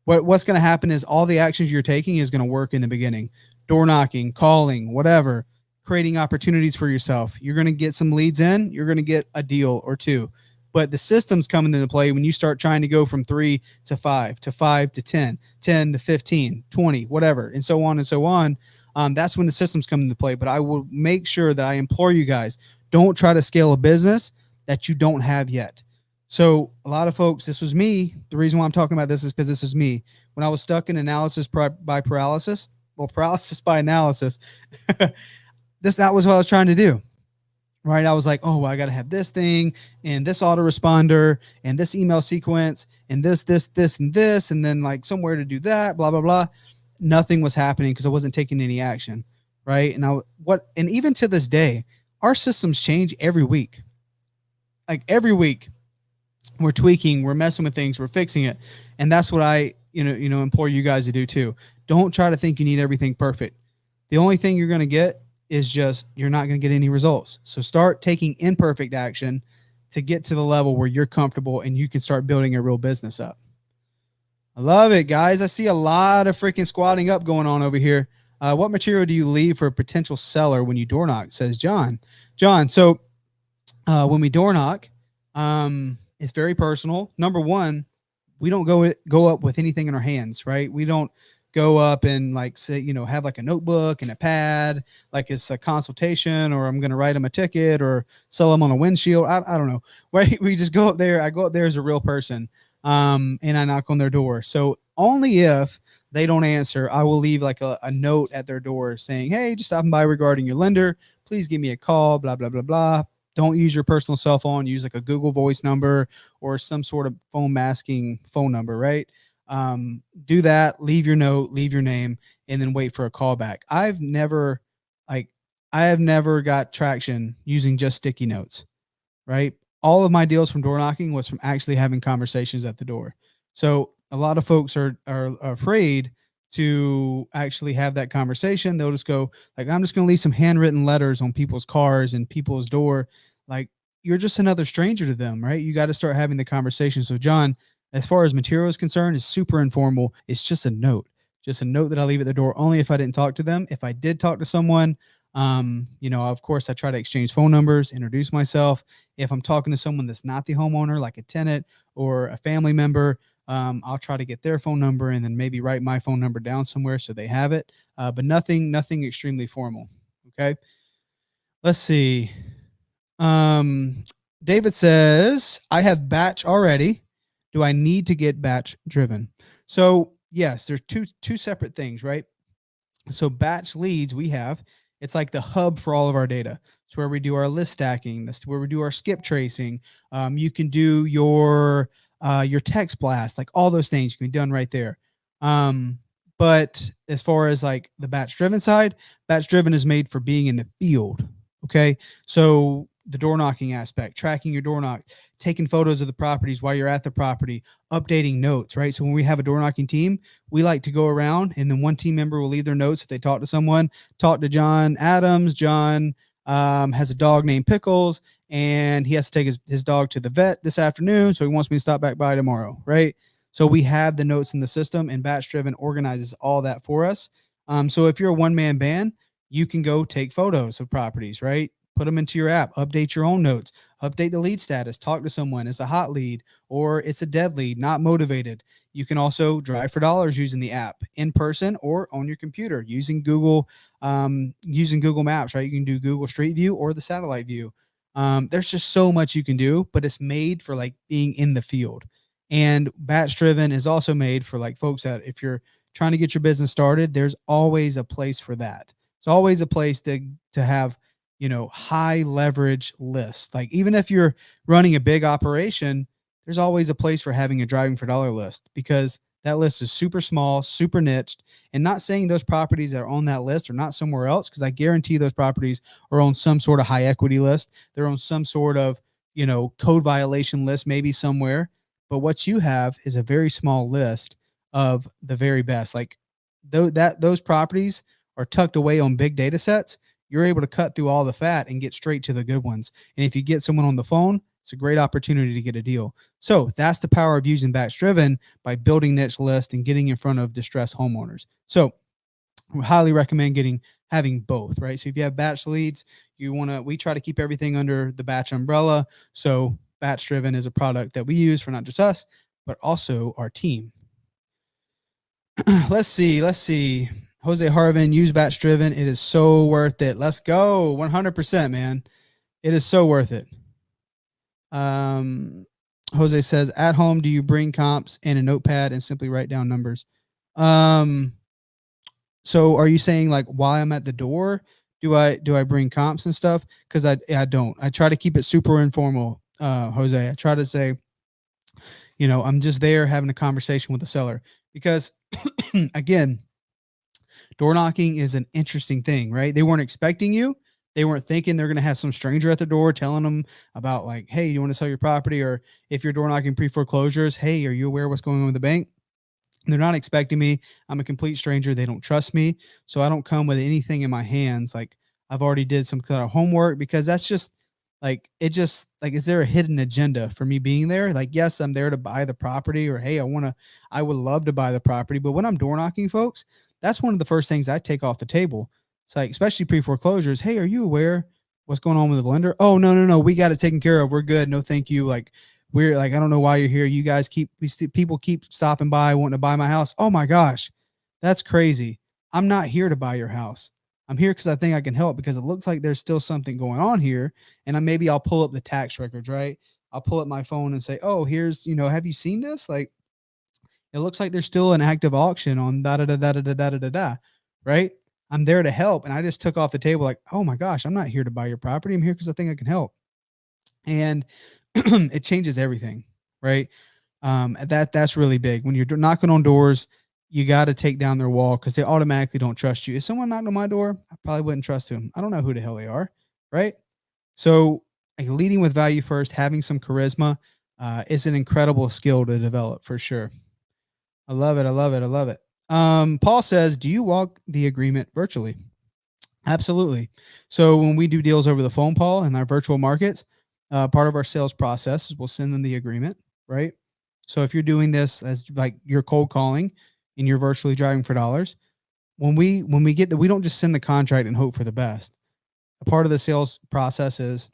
What's going to happen is all the actions you're taking is going to work in the beginning. Door knocking, calling, whatever, creating opportunities for yourself. You're going to get some leads in. You're going to get a deal or two. But the systems come into play when you start trying to go from 3 to 5 to 5 to 10, 10 to 15, 20, whatever, and so on and so on. That's when the systems come into play. But I will make sure that I implore you guys, don't try to scale a business that you don't have yet. So a lot of folks, this was me. The reason why I'm talking about this is because this is me. When I was stuck in paralysis by analysis, that was what I was trying to do. Right. I was like, oh, well, I got to have this thing and this autoresponder and this email sequence and this, and this, and then like somewhere to do that, blah, blah, blah. Nothing was happening because I wasn't taking any action. Right. And and even to this day, our systems change every week. Like every week we're tweaking, we're messing with things, we're fixing it. And that's what I, implore you guys to do too. Don't try to think you need everything perfect. The only thing you're going to get is just, you're not going to get any results. So start taking imperfect action to get to the level where you're comfortable and you can start building a real business up. I love it, guys. I see a lot of freaking squatting up going on over here. What material do you leave for a potential seller when you door knock? Says John. So when we door knock, it's very personal. Number one, we don't go up with anything in our hands, right? We don't go up and like say, have like a notebook and a pad, like it's a consultation, or I'm going to write them a ticket or sell them on a windshield. I don't know. Right? We just go up there. I go up there as a real person, and I knock on their door. So only if they don't answer, I will leave like a note at their door saying, hey, just stopping by regarding your lender. Please give me a call, blah, blah, blah, blah. Don't use your personal cell phone. Use like a Google Voice number or some sort of phone masking phone number, right? Do that, leave your note, leave your name, and then wait for a call back. I have never got traction using just sticky notes, right? All of my deals from door knocking was from actually having conversations at the door. So a lot of folks are afraid to actually have that conversation. They'll just go like, I'm just going to leave some handwritten letters on people's cars and people's door. Like, you're just another stranger to them, right? You got to start having the conversation. So John, as far as material is concerned, is super informal. It's just a note that I leave at the door only if I didn't talk to them. If I did talk to someone, of course I try to exchange phone numbers, introduce myself. If I'm talking to someone that's not the homeowner, like a tenant or a family member, I'll try to get their phone number and then maybe write my phone number down somewhere so they have it. But nothing extremely formal. Okay. Let's see. David says, I have batch already. Do I need to get batch driven? So yes, there's two separate things, right? So batch leads it's like the hub for all of our data. It's where we do our list stacking. That's where we do our skip tracing. You can do your text blast, like all those things can be done right there. But as far as like the batch driven side, batch driven is made for being in the field. Okay. So the door knocking aspect, tracking your door knock, taking photos of the properties while you're at the property, updating notes, right? So when we have a door knocking team, we like to go around and then one team member will leave their notes if they talk to someone. Talk to John Adams. John has a dog named Pickles and he has to take his dog to the vet this afternoon. So he wants me to stop back by tomorrow, right? So we have the notes in the system and batch driven organizes all that for us. So if you're a one-man band, you can go take photos of properties, right? Put them into your app, update your own notes, update the lead status, talk to someone. It's a hot lead or it's a dead lead, not motivated. You can also drive for dollars using the app in person or on your computer using Google Maps, right? You can do Google Street View or the satellite view. There's just so much you can do, but it's made for like being in the field. And batch driven is also made for like folks that if you're trying to get your business started, there's always a place for that. It's always a place to have high leverage lists. Like even if you're running a big operation, there's always a place for having a driving for dollar list because that list is super small, super niched, and not saying those properties that are on that list are not somewhere else because I guarantee those properties are on some sort of high equity list. They're on some sort of, code violation list, maybe somewhere. But what you have is a very small list of the very best. Like those properties are tucked away on big data sets. You're able to cut through all the fat and get straight to the good ones. And if you get someone on the phone, it's a great opportunity to get a deal. So that's the power of using batch driven by building niche lists and getting in front of distressed homeowners. So we highly recommend having both, right? So if you have batch leads, we try to keep everything under the batch umbrella. So batch driven is a product that we use for not just us, but also our team. Let's see. Jose Harvin, use batch driven. It is so worth it. Let's go. 100%, man. It is so worth it. Jose says, at home, do you bring comps in a notepad and simply write down numbers? So are you saying like while I'm at the door, do I bring comps and stuff? Because I don't. I try to keep it super informal, Jose. I try to say, I'm just there having a conversation with the seller because again, door knocking is an interesting thing, right? They weren't expecting you. They weren't thinking they're going to have some stranger at the door telling them about like, hey, you want to sell your property? Or if you're door knocking pre-foreclosures, hey, are you aware of what's going on with the bank? They're not expecting me. I'm a complete stranger. They don't trust me. So I don't come with anything in my hands. Like I've already did some kind of homework because that's just like, is there a hidden agenda for me being there? Like, yes, I'm there to buy the property or, hey, I would love to buy the property. But when I'm door knocking folks, that's one of the first things I take off the table. It's like, especially pre-foreclosures. Hey, are you aware what's going on with the lender? Oh, no. We got it taken care of. We're good. No, thank you. Like, we're like, I don't know why you're here. You guys people keep stopping by wanting to buy my house. Oh my gosh, that's crazy. I'm not here to buy your house. I'm here because I think I can help because it looks like there's still something going on here. And maybe I'll pull up the tax records, right? I'll pull up my phone and say, oh, here's, have you seen this? Like, it looks like there's still an active auction on da da da da da da da da da, right? I'm there to help. And I just took off the table like, oh my gosh, I'm not here to buy your property. I'm here because I think I can help. And it changes everything, right? That's really big. When you're knocking on doors, you got to take down their wall because they automatically don't trust you. If someone knocked on my door, I probably wouldn't trust them. I don't know who the hell they are, right? So like leading with value first, having some charisma is an incredible skill to develop for sure. I love it. Paul says, do you walk the agreement virtually? Absolutely. So when we do deals over the phone, Paul, in our virtual markets, part of our sales process is we'll send them the agreement, right? So if you're doing this as like you're cold calling and you're virtually driving for dollars, when we get that, we don't just send the contract and hope for the best. A part of the sales process is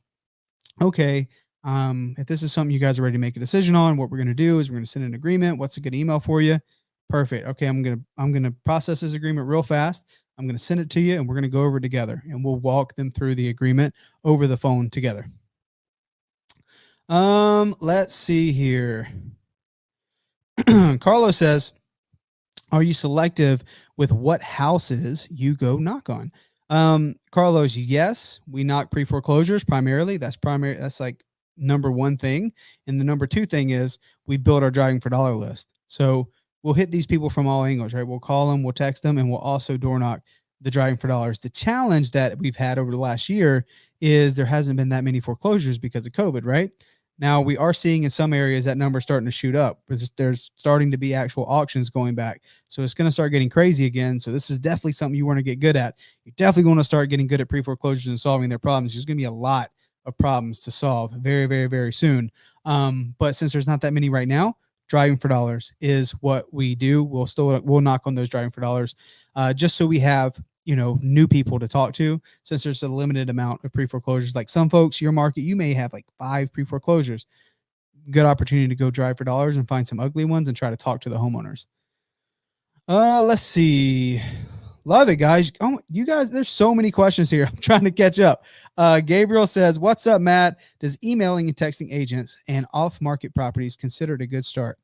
okay. If this is something you guys are ready to make a decision on, what we're going to do is we're going to send an agreement. What's a good email for you? Perfect. Okay, I'm gonna process this agreement real fast. I'm gonna send it to you, and we're gonna go over it together, and we'll walk them through the agreement over the phone together. Let's see here. Carlos says, are you selective with what houses you go knock on? Carlos, yes, we knock pre-foreclosures primarily. That's like number one thing. And the number two thing is we build our driving for dollar list. So we'll hit these people from all angles, right? We'll call them, we'll text them, and we'll also door knock the driving for dollars. The challenge that we've had over the last year is there hasn't been that many foreclosures because of COVID, right? Now we are seeing in some areas that number starting to shoot up. There's starting to be actual auctions going back. So it's going to start getting crazy again. So this is definitely something you want to get good at. You're definitely going to start getting good at pre-foreclosures and solving their problems. There's going to be a lot of problems to solve very, very, very soon. But since there's not that many right now, driving for dollars is what we do. We'll knock on those driving for dollars, just so we have new people to talk to, since there's a limited amount of pre-foreclosures. Like some folks, your market, you may have like 5 pre-foreclosures. Good opportunity to go drive for dollars and find some ugly ones and try to talk to the homeowners. Let's see. Love it, guys. Oh, you guys, there's so many questions here. I'm trying to catch up. Gabriel says, what's up, Matt? Does emailing and texting agents and off-market properties considered a good start?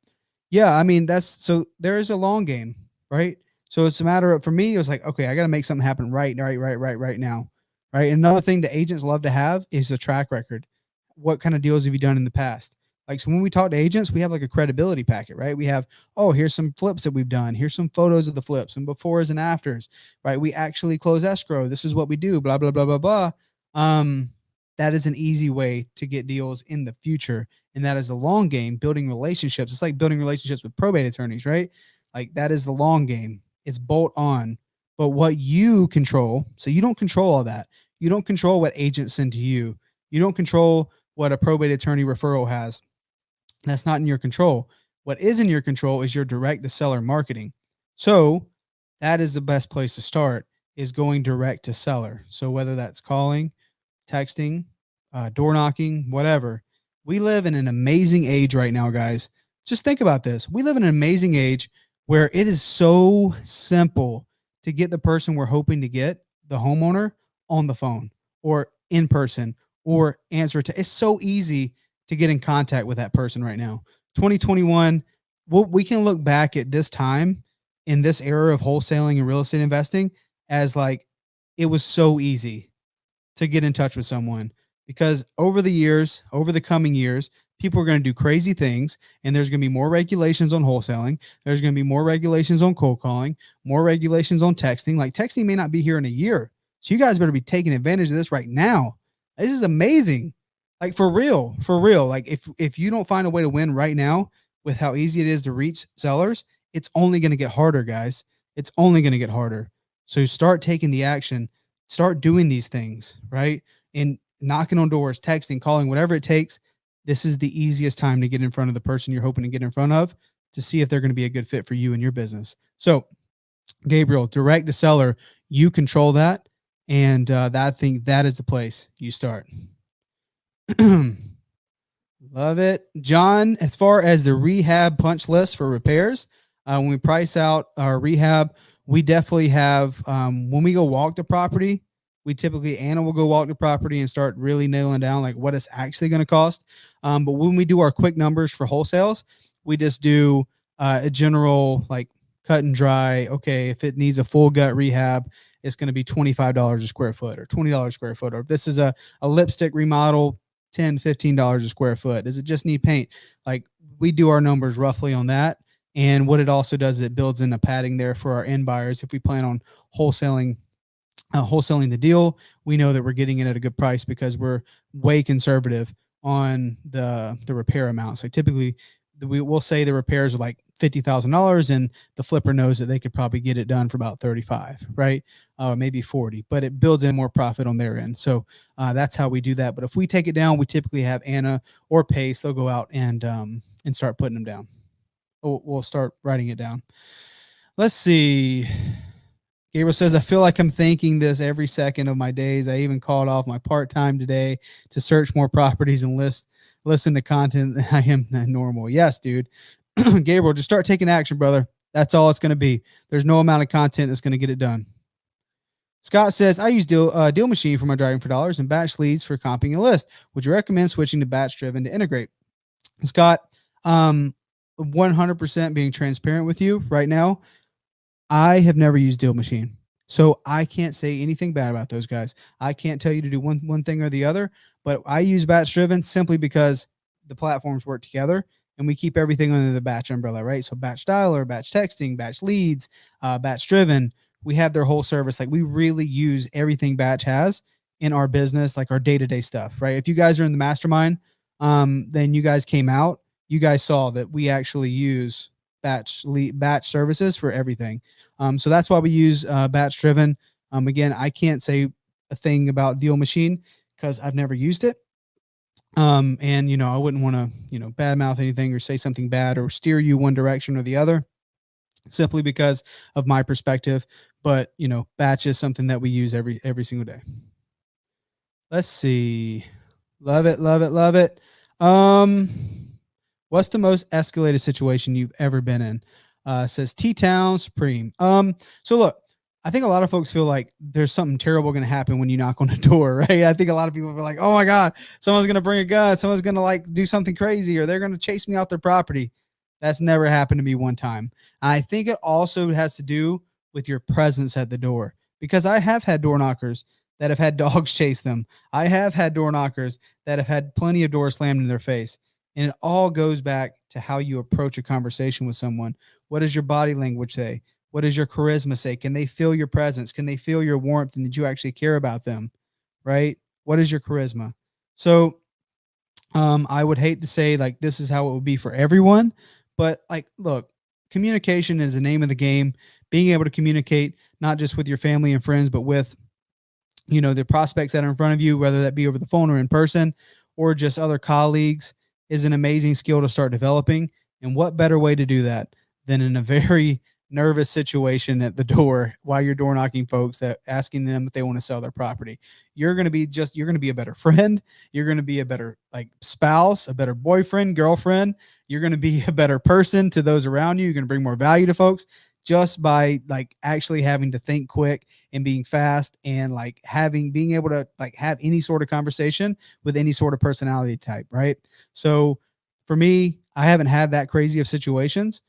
Yeah, I mean, there is a long game, right? So it's a matter of, for me, it was like, okay, I got to make something happen right now, right? And another thing that agents love to have is a track record. What kind of deals have you done in the past? Like, so when we talk to agents, we have like a credibility packet, right? We have, oh, here's some flips that we've done. Here's some photos of the flips and befores and afters, right? We actually close escrow. This is what we do, blah, blah, blah, blah, blah. That is an easy way to get deals in the future. And that is a long game, building relationships. It's like building relationships with probate attorneys, right? Like that is the long game. It's bolt on. But what you control, so you don't control all that. You don't control what agents send to you. You don't control what a probate attorney referral has. That's not in your control. What is in your control is your direct to seller marketing. So that is the best place to start, is going direct to seller. So whether that's calling, texting, door knocking, whatever. We live in an amazing age right now, guys. Just think about this. We live in an amazing age where it is so simple to get the person we're hoping to get, the homeowner, on the phone or in person or answer to. It's so easy to get in contact with that person right now. 2021, we can look back at this time in this era of wholesaling and real estate investing as like it was so easy to get in touch with someone, because over the coming years, people are going to do crazy things, and there's going to be more regulations on wholesaling. There's going to be more regulations on cold calling, more regulations on texting. Like texting may not be here in a year. So you guys better be taking advantage of this right now. This is amazing. Like for real. Like if you don't find a way to win right now with how easy it is to reach sellers, it's only going to get harder, guys. It's only going to get harder. So start taking the action, start doing these things, right? And knocking on doors, texting, calling, whatever it takes. This is the easiest time to get in front of the person you're hoping to get in front of, to see if they're going to be a good fit for you and your business. So Gabriel, direct to seller, you control that. And that is the place you start. Love it. John, as far as the rehab punch list for repairs, when we price out our rehab, we definitely have, when we go walk the property, Anna will go walk the property and start really nailing down like what it's actually going to cost. But when we do our quick numbers for wholesales, we just do a general like cut and dry. Okay, if it needs a full gut rehab, it's going to be $25 a square foot or $20 a square foot. Or if this is a lipstick remodel, $10, $15 a square foot. Does it just need paint? Like we do our numbers roughly on that. And what it also does is it builds in a padding there for our end buyers. If we plan on wholesaling the deal, we know that we're getting it at a good price because we're way conservative on the repair amount. So typically we'll say the repairs are like $50,000, and the flipper knows that they could probably get it done for about 35, right? Maybe 40, but it builds in more profit on their end. So that's how we do that. But if we take it down, we typically have Anna or Pace. They'll go out and start putting them down. We'll start writing it down. Let's see. Gabriel says, I feel like I'm thinking this every second of my days. I even called off my part-time today to search more properties and listen to content than I am normal. Yes, dude. Gabriel, just start taking action, brother. That's all it's going to be. There's no amount of content that's going to get it done. Scott says, I use Deal Machine for my driving for dollars and batch leads for comping a list. Would you recommend switching to batch driven to integrate? Scott, 100% being transparent with you right now, I have never used Deal Machine, so I can't say anything bad about those guys. I can't tell you to do one thing or the other, but I use batch driven simply because the platforms work together and we keep everything under the batch umbrella, right? So batch dialer, batch texting, batch leads, batch driven. We have their whole service. Like, we really use everything batch has in our business, like our day-to-day stuff, right? If you guys are in the mastermind, then you guys came out, you guys saw that we actually use batch services for everything. So that's why we use batch driven. Again, I can't say a thing about Deal Machine because I've never used it. And I wouldn't want to, badmouth anything or say something bad or steer you one direction or the other, simply because of my perspective. But batch is something that we use every single day. Let's see. Love it, love it, love it. What's the most escalated situation you've ever been in? Says T-Town Supreme. So look, I think a lot of folks feel like there's something terrible going to happen when you knock on the door, right? I think a lot of people are like, oh my God, someone's going to bring a gun. Someone's going to do something crazy, or they're going to chase me out their property. That's never happened to me one time. I think it also has to do with your presence at the door, because I have had door knockers that have had dogs chase them. I have had door knockers that have had plenty of doors slammed in their face. And it all goes back to how you approach a conversation with someone. What does your body language say? What does your charisma say? Can they feel your presence? Can they feel your warmth and that you actually care about them, right? What is your charisma? So I would hate to say like this is how it would be for everyone, but look, communication is the name of the game. Being able to communicate not just with your family and friends, but with the prospects that are in front of you, whether that be over the phone or in person or just other colleagues, is an amazing skill to start developing. And what better way to do that than in a very nervous situation at the door while you're door knocking folks, that asking them if they want to sell their property. You're going to be a better friend. You're going to be a better spouse, a better boyfriend, girlfriend. You're going to be a better person to those around you. You're going to bring more value to folks just by actually having to think quick and being fast and being able to have any sort of conversation with any sort of personality type. Right. So for me, I haven't had that crazy of situations.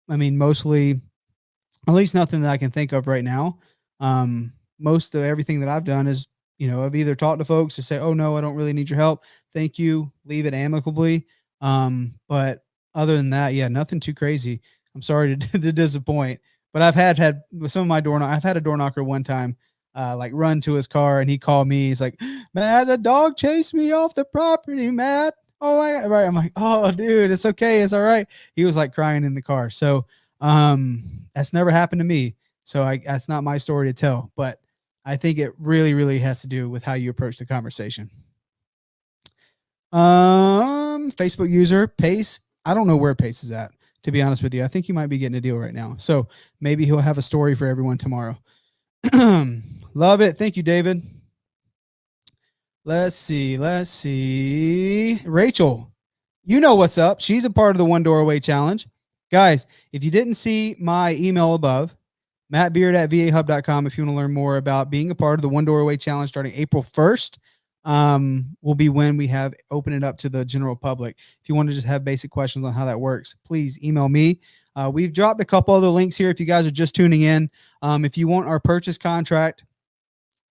Mostly, at least nothing that I can think of right now. Most of everything that I've done is, I've either talked to folks to say, oh no, I don't really need your help. Thank you. Leave it amicably. But other than that, yeah, nothing too crazy. I'm sorry to disappoint, but I've had with some of my I've had a door knocker one time, run to his car, and he called me. He's like, Matt, the dog chased me off the property, Matt. Oh, right. I'm like, oh, dude, it's okay. It's all right. He was crying in the car. So, that's never happened to me. So that's not my story to tell, but I think it really, really has to do with how you approach the conversation. Facebook user Pace. I don't know where Pace is at, to be honest with you. I think he might be getting a deal right now. So maybe he'll have a story for everyone tomorrow. Love it. Thank you, David. Let's see. Rachel, you know what's up. She's a part of the One Door Away Challenge. Guys, if you didn't see my email above, mattbeard@vahub.com, if you want to learn more about being a part of the One Door Away Challenge starting April 1st, will be when we have open it up to the general public. If you want to just have basic questions on how that works, please email me. We've dropped a couple other links here if you guys are just tuning in. If you want our purchase contract,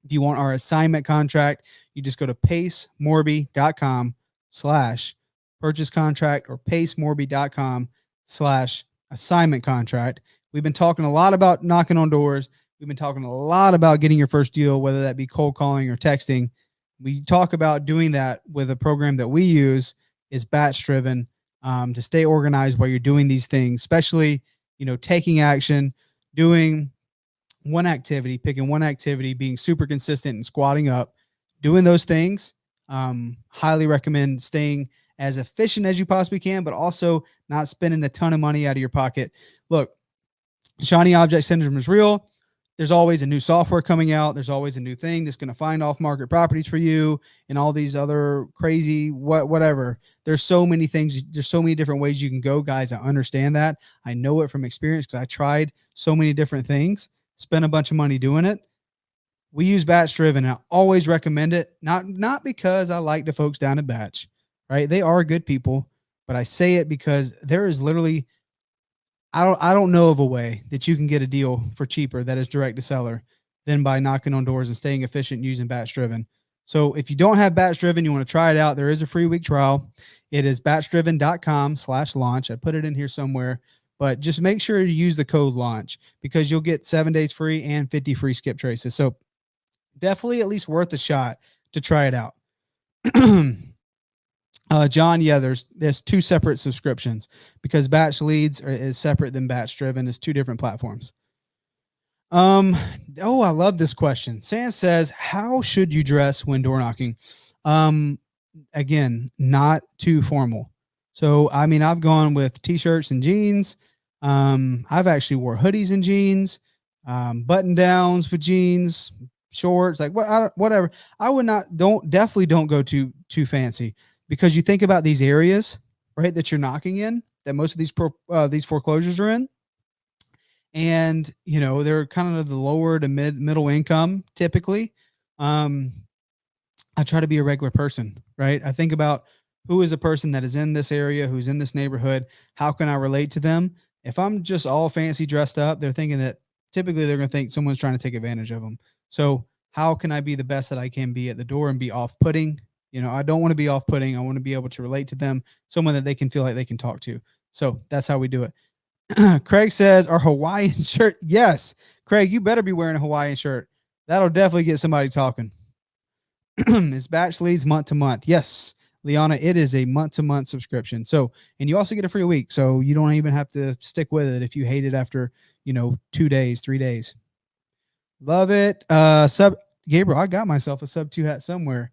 if you want our assignment contract, you just go to pacemorby.com/purchase contract or pacemorby.com/assignment contract. We've been talking a lot about knocking on doors. We've been talking a lot about getting your first deal, whether that be cold calling or texting. We talk about doing that with a program that we use is batch driven. to stay organized while you're doing these things, especially, taking action, doing one activity, picking one activity, being super consistent and squatting up, doing those things. Highly recommend staying as efficient as you possibly can, but also not spending a ton of money out of your pocket. Look, shiny object syndrome is real. There's always a new software coming out. There's always a new thing that's going to find off market properties for you and all these other crazy whatever. There's so many things. There's so many different ways you can go, guys. I understand that. I know it from experience because I tried so many different things, spent a bunch of money doing it. We use Batch Driven, and I always recommend it. Not because I like the folks down at Batch, right? They are good people, but I say it because there is literally I don't know of a way that you can get a deal for cheaper that is direct to seller than by knocking on doors and staying efficient using Batch Driven. So if you don't have Batch Driven, you want to try it out, there is a free week trial. It is batchdriven.com/launch. I put it in here somewhere, but just make sure you use the code launch because you'll get 7 days free and 50 free skip traces. So definitely at least worth a shot to try it out. John, yeah, there's two separate subscriptions because Batch Leads is separate than Batch Driven. It's two different platforms. I love this question. Sam says, how should you dress when door knocking? Again, not too formal. So, I mean, I've gone with t-shirts and jeans. I've actually wore hoodies and jeans, button downs with jeans, shorts, like whatever. I would not, definitely don't go too fancy. Because you think about these areas, right, that you're knocking in, that most of these foreclosures are in, and they're kind of the lower to middle income typically. I try to be a regular person, right? I think about who is a person that is in this area, who's in this neighborhood. How can I relate to them? If I'm just all fancy dressed up, they're thinking that typically they're going to think someone's trying to take advantage of them. So how can I be the best that I can be at the door and be off-putting? I don't want to be off-putting. I want to be able to relate to them, someone that they can feel like they can talk to. So that's how we do it. Craig says, our Hawaiian shirt. Yes, Craig, you better be wearing a Hawaiian shirt. That'll definitely get somebody talking. It's Batch Leads month to month. Yes, Liana, it is a month-to-month subscription. So, and you also get a free week. So you don't even have to stick with it if you hate it after, 2 days, 3 days. Love it. Gabriel, I got myself a sub 2 hat somewhere.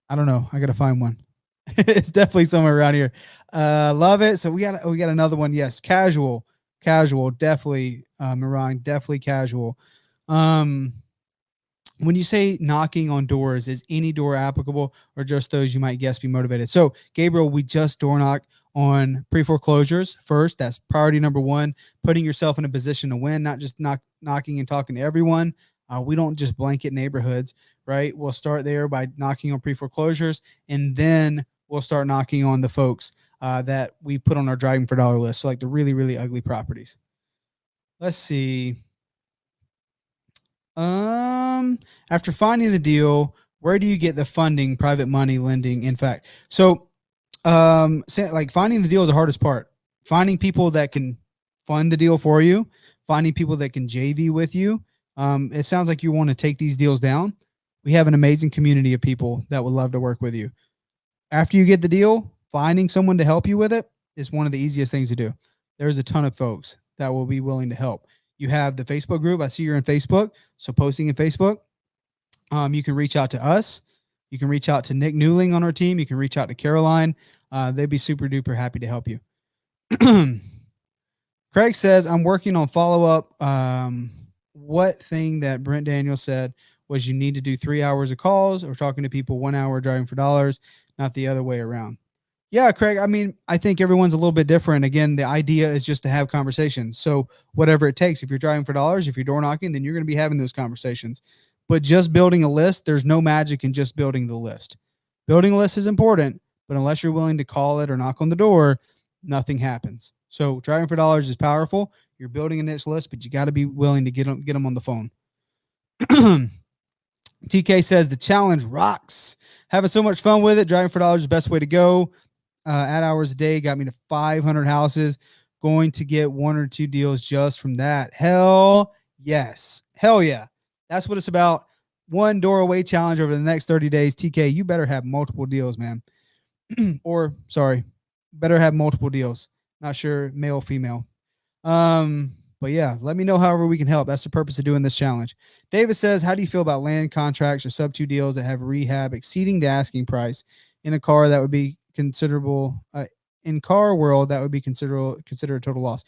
I don't know. I got to find one. It's definitely somewhere around here. Love it. So we got another one. Yes. Casual, definitely. Marang, definitely casual. When you say knocking on doors, is any door applicable or just those you might guess be motivated? So Gabriel, we just door knock on pre-foreclosures first. That's priority number one, putting yourself in a position to win, not just knocking and talking to everyone. We don't just blanket neighborhoods, right? We'll start there by knocking on pre-foreclosures, and then we'll start knocking on the folks that we put on our driving for dollar list. So like the really, really ugly properties. Let's see. After finding the deal, where do you get the funding, private money, lending? In fact, so like finding the deal is the hardest part. Finding people that can fund the deal for you, finding people that can JV with you. It sounds like you want to take these deals down. We have an amazing community of people that would love to work with you. After you get the deal, finding someone to help you with it is one of the easiest things to do. There's a ton of folks that will be willing to help. You have the Facebook group. I see you're in Facebook. So posting in Facebook, you can reach out to us. You can reach out to Nick Newling on our team. You can reach out to Caroline. They'd be super duper happy to help you. Craig says, I'm working on follow-up. What thing that Brent Daniels said was you need to do 3 hours of calls or talking to people 1 hour driving for dollars, not the other way around. Yeah, Craig, I mean, I think everyone's a little bit different. Again, the idea is just to have conversations. So whatever it takes, if you're driving for dollars, if you're door knocking, then you're going to be having those conversations. But just building a list, there's no magic in just building the list. Building a list is important, but unless you're willing to call it or knock on the door, nothing happens. So driving for dollars is powerful. You're building a niche list, but you got to be willing to get them on the phone. TK says the challenge rocks. Having so much fun with it. Driving for dollars is the best way to go. At hours a day got me to 500 houses. Going to get 1 or 2 deals just from that. Hell yes. Hell yeah. That's what it's about. 1 door away challenge over the next 30 days. TK, you better have multiple deals, man. Or sorry, better have multiple deals. Not sure, male, female. But yeah, let me know however we can help. That's the purpose of doing this challenge. David says, how do you feel about land contracts or sub 2 deals that have rehab exceeding the asking price in a car that would be considerable in car world that would be considered a total loss?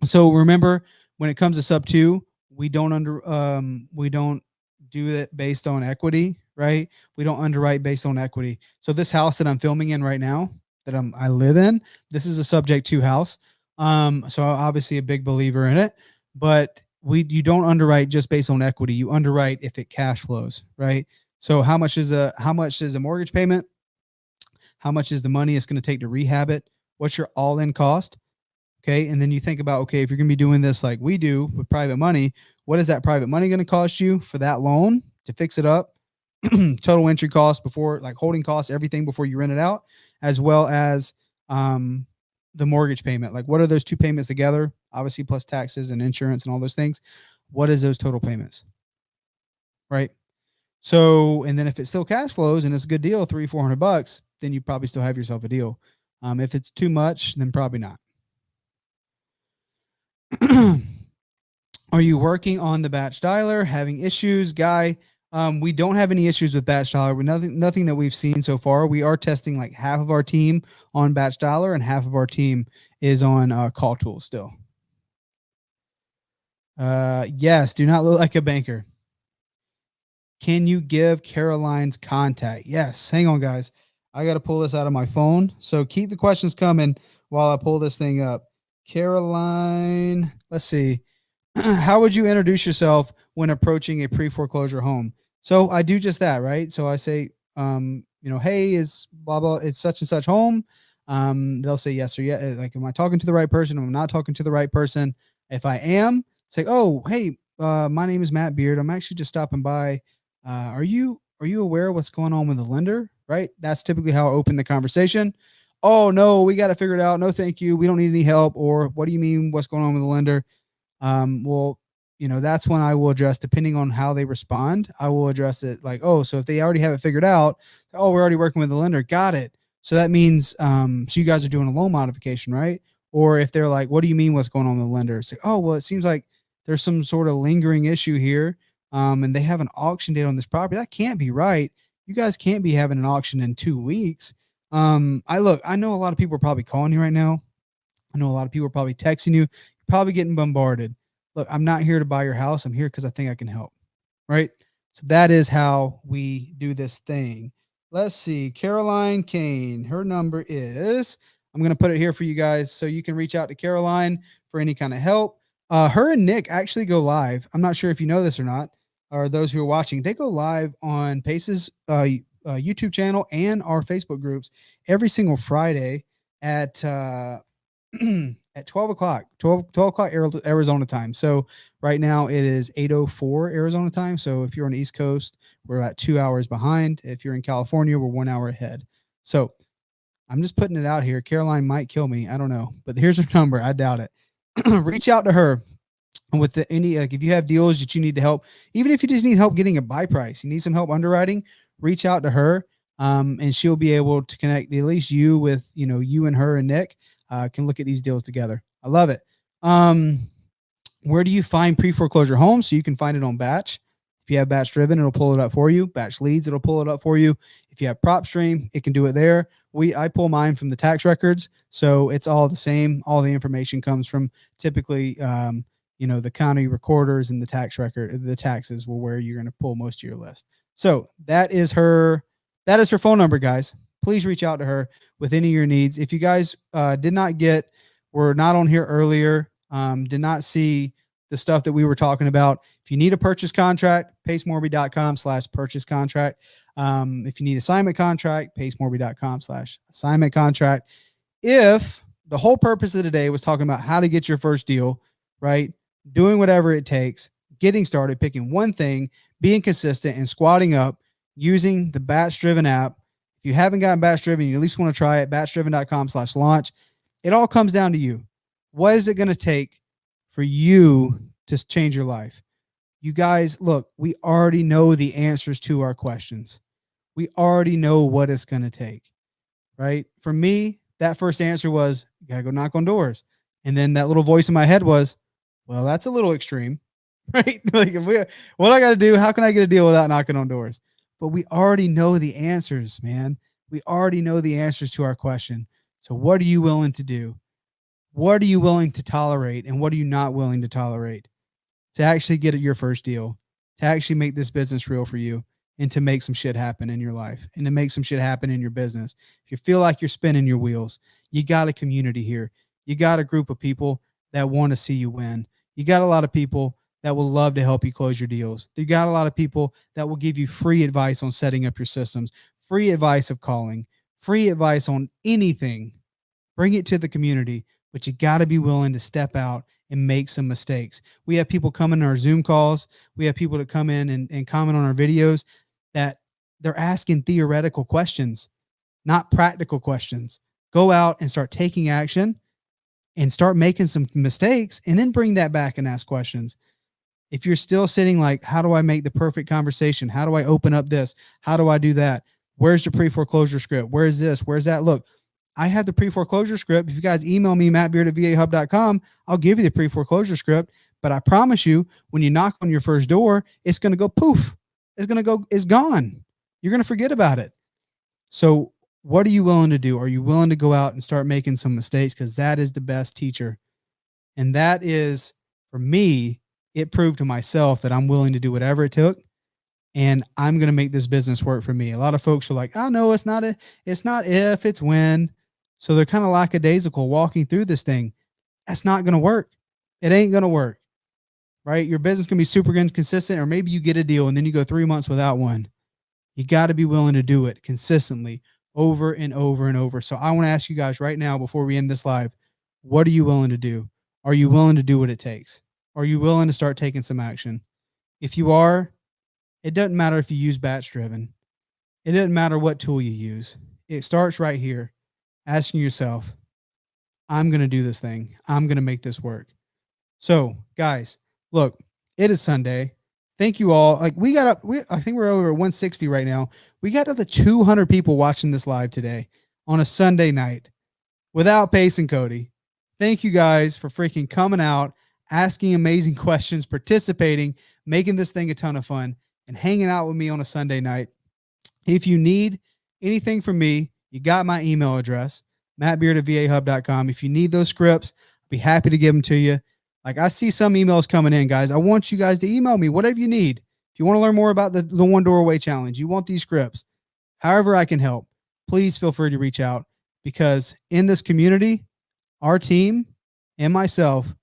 So remember, when it comes to sub 2, we don't do it based on equity, right? We don't underwrite based on equity. So this house that I'm filming in right now, that I live in, this is a subject to house. So obviously a big believer in it, but you don't underwrite just based on equity. You underwrite if it cash flows, right? So how much is a mortgage payment? How much is the money it's going to take to rehab it? What's your all-in cost? Okay. And then you think about, okay, if you're going to be doing this like we do with private money, what is that private money going to cost you for that loan to fix it up? Total entry cost before, like holding costs, everything before you rent it out, as well as the mortgage payment. Like, what are those two payments together? Obviously, plus taxes and insurance and all those things. What is those total payments? Right. So, and then if it still cash flows and it's a good deal, $300-400, then you probably still have yourself a deal. If it's too much, then probably not. Are you working on the batch dialer? Having issues, Guy? We don't have any issues with batch dialer. Nothing that we've seen so far. We are testing like half of our team on batch dialer and half of our team is on call tools still. Yes, do not look like a banker. Can you give Caroline's contact? Yes. Hang on, guys. I got to pull this out of my phone. So keep the questions coming while I pull this thing up. Caroline, let's see. How would you introduce yourself when approaching a pre-foreclosure home? So I do just that, right? So I say, hey, is blah, blah, it's such and such home. They'll say yes or yeah. Like, am I talking to the right person? Am I not talking to the right person? If I am, say, oh, hey, my name is Matt Beard. I'm actually just stopping by. Are you aware of what's going on with the lender? Right? That's typically how I open the conversation. Oh no, we got to figure it out. No, thank you. We don't need any help. Or what do you mean? What's going on with the lender? Well, that's when I will address, depending on how they respond, I will address it like, oh, so if they already have it figured out, oh, we're already working with the lender. Got it. So that means, so you guys are doing a loan modification, right? Or if they're like, what do you mean what's going on with the lender? It's like, oh, well, it seems like there's some sort of lingering issue here. And they have an auction date on this property. That can't be right. You guys can't be having an auction in 2 weeks. I know a lot of people are probably calling you right now. I know a lot of people are probably texting you, probably getting bombarded. Look, I'm not here to buy your house. I'm here because I think I can help. Right. So that is how we do this thing. Let's see. Caroline Kane, her number is, I'm going to put it here for you guys so you can reach out to Caroline for any kind of help. Her and Nick actually go live. I'm not sure if you know this or not, or those who are watching, they go live on Pace's YouTube channel and our Facebook groups every single Friday at 12 o'clock, 12 o'clock Arizona time. So right now it is 8:04 Arizona time. So if you're on the East Coast, we're about 2 hours behind. If you're in California, we're 1 hour ahead. So I'm just putting it out here. Caroline might kill me. I don't know, but here's her number. I doubt it. Reach out to her with any, like, if you have deals that you need to help, even if you just need help getting a buy price, you need some help underwriting, reach out to her. And she'll be able to connect at least you with, you and her and Nick can look at these deals together. I love it. Where do you find pre-foreclosure homes? So you can find it on Batch. If you have Batch Driven, it'll pull it up for you. Batch Leads, it'll pull it up for you. If you have PropStream, it can do it there. I pull mine from the tax records, so it's all the same. All the information comes from typically, the county recorders and the tax record. The taxes will where you're going to pull most of your list. So that is her phone number, guys. Please reach out to her with any of your needs. If you guys were not on here earlier, did not see the stuff that we were talking about, if you need a purchase contract, pacemorby.com/purchase contract. If you need assignment contract, pacemorby.com/assignment contract. If the whole purpose of today was talking about how to get your first deal, right? Doing whatever it takes, getting started, picking one thing, being consistent, and squatting up using the Batch Driven app. If you haven't gotten Batch Driven, you at least want to try it, batchdriven.com/launch. It all comes down to you. What is it going to take for you to change your life? You guys, look, we already know the answers to our questions. We already know what it's going to take. right? For me, that first answer was, you got to go knock on doors. And then that little voice in my head was, well, that's a little extreme, right? Like, what I got to do? How can I get a deal without knocking on doors? But we already know the answers, man. We already know the answers to our question. So what are you willing to do? What are you willing to tolerate? And what are you not willing to tolerate to actually get your first deal, to actually make this business real for you, and to make some shit happen in your life and to make some shit happen in your business? If you feel like you're spinning your wheels, you got a community here. You got a group of people that want to see you win. You got a lot of people that will love to help you close your deals. You got a lot of people that will give you free advice on setting up your systems, free advice of calling, free advice on anything. Bring it to the community, but you got to be willing to step out and make some mistakes. We have people come in our Zoom calls. We have people that come in and comment on our videos that they're asking theoretical questions, not practical questions. Go out and start taking action and start making some mistakes, and then bring that back and ask questions. If you're still sitting like, how do I make the perfect conversation? How do I open up this? How do I do that? Where's the pre-foreclosure script? Where's this? Where's that? Look, I have the pre-foreclosure script. If you guys email me, mattbeard@vahub.com, I'll give you the pre-foreclosure script. But I promise you, when you knock on your first door, it's going to go poof. It's gone. You're going to forget about it. So what are you willing to do? Are you willing to go out and start making some mistakes? Because that is the best teacher. And that is, for me, it proved to myself that I'm willing to do whatever it took. And I'm going to make this business work for me. A lot of folks are like, oh, no, it's not if, it's when. So they're kind of lackadaisical walking through this thing. That's not going to work. It ain't going to work, right? Your business can be super inconsistent, or maybe you get a deal and then you go 3 months without one. You got to be willing to do it consistently over and over and over. So I want to ask you guys right now, before we end this live, what are you willing to do? Are you willing to do what it takes? Are you willing to start taking some action? If you are, it doesn't matter if you use batch driven. It doesn't matter what tool you use. It starts right here, asking yourself, I'm going to do this thing. I'm going to make this work. So guys, look, it is Sunday. Thank you all. Like I think we're over 160 right now. We got over 200 people watching this live today on a Sunday night without Pace and Cody. Thank you guys for freaking coming out, asking amazing questions, participating, making this thing a ton of fun, and hanging out with me on a Sunday night. If you need anything from me, you got my email address, mattbeard@vahub.com. If you need those scripts, I'll be happy to give them to you. Like, I see some emails coming in, guys. I want you guys to email me whatever you need. If you want to learn more about the One Doorway Challenge, you want these scripts, however I can help, please feel free to reach out, because in this community, our team and myself,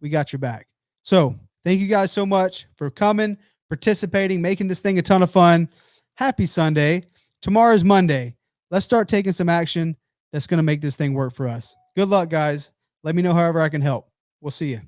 we got your back. So thank you guys so much for coming, participating, making this thing a ton of fun. Happy Sunday. Tomorrow's Monday. Let's start taking some action that's going to make this thing work for us. Good luck, guys. Let me know however I can help. We'll see you.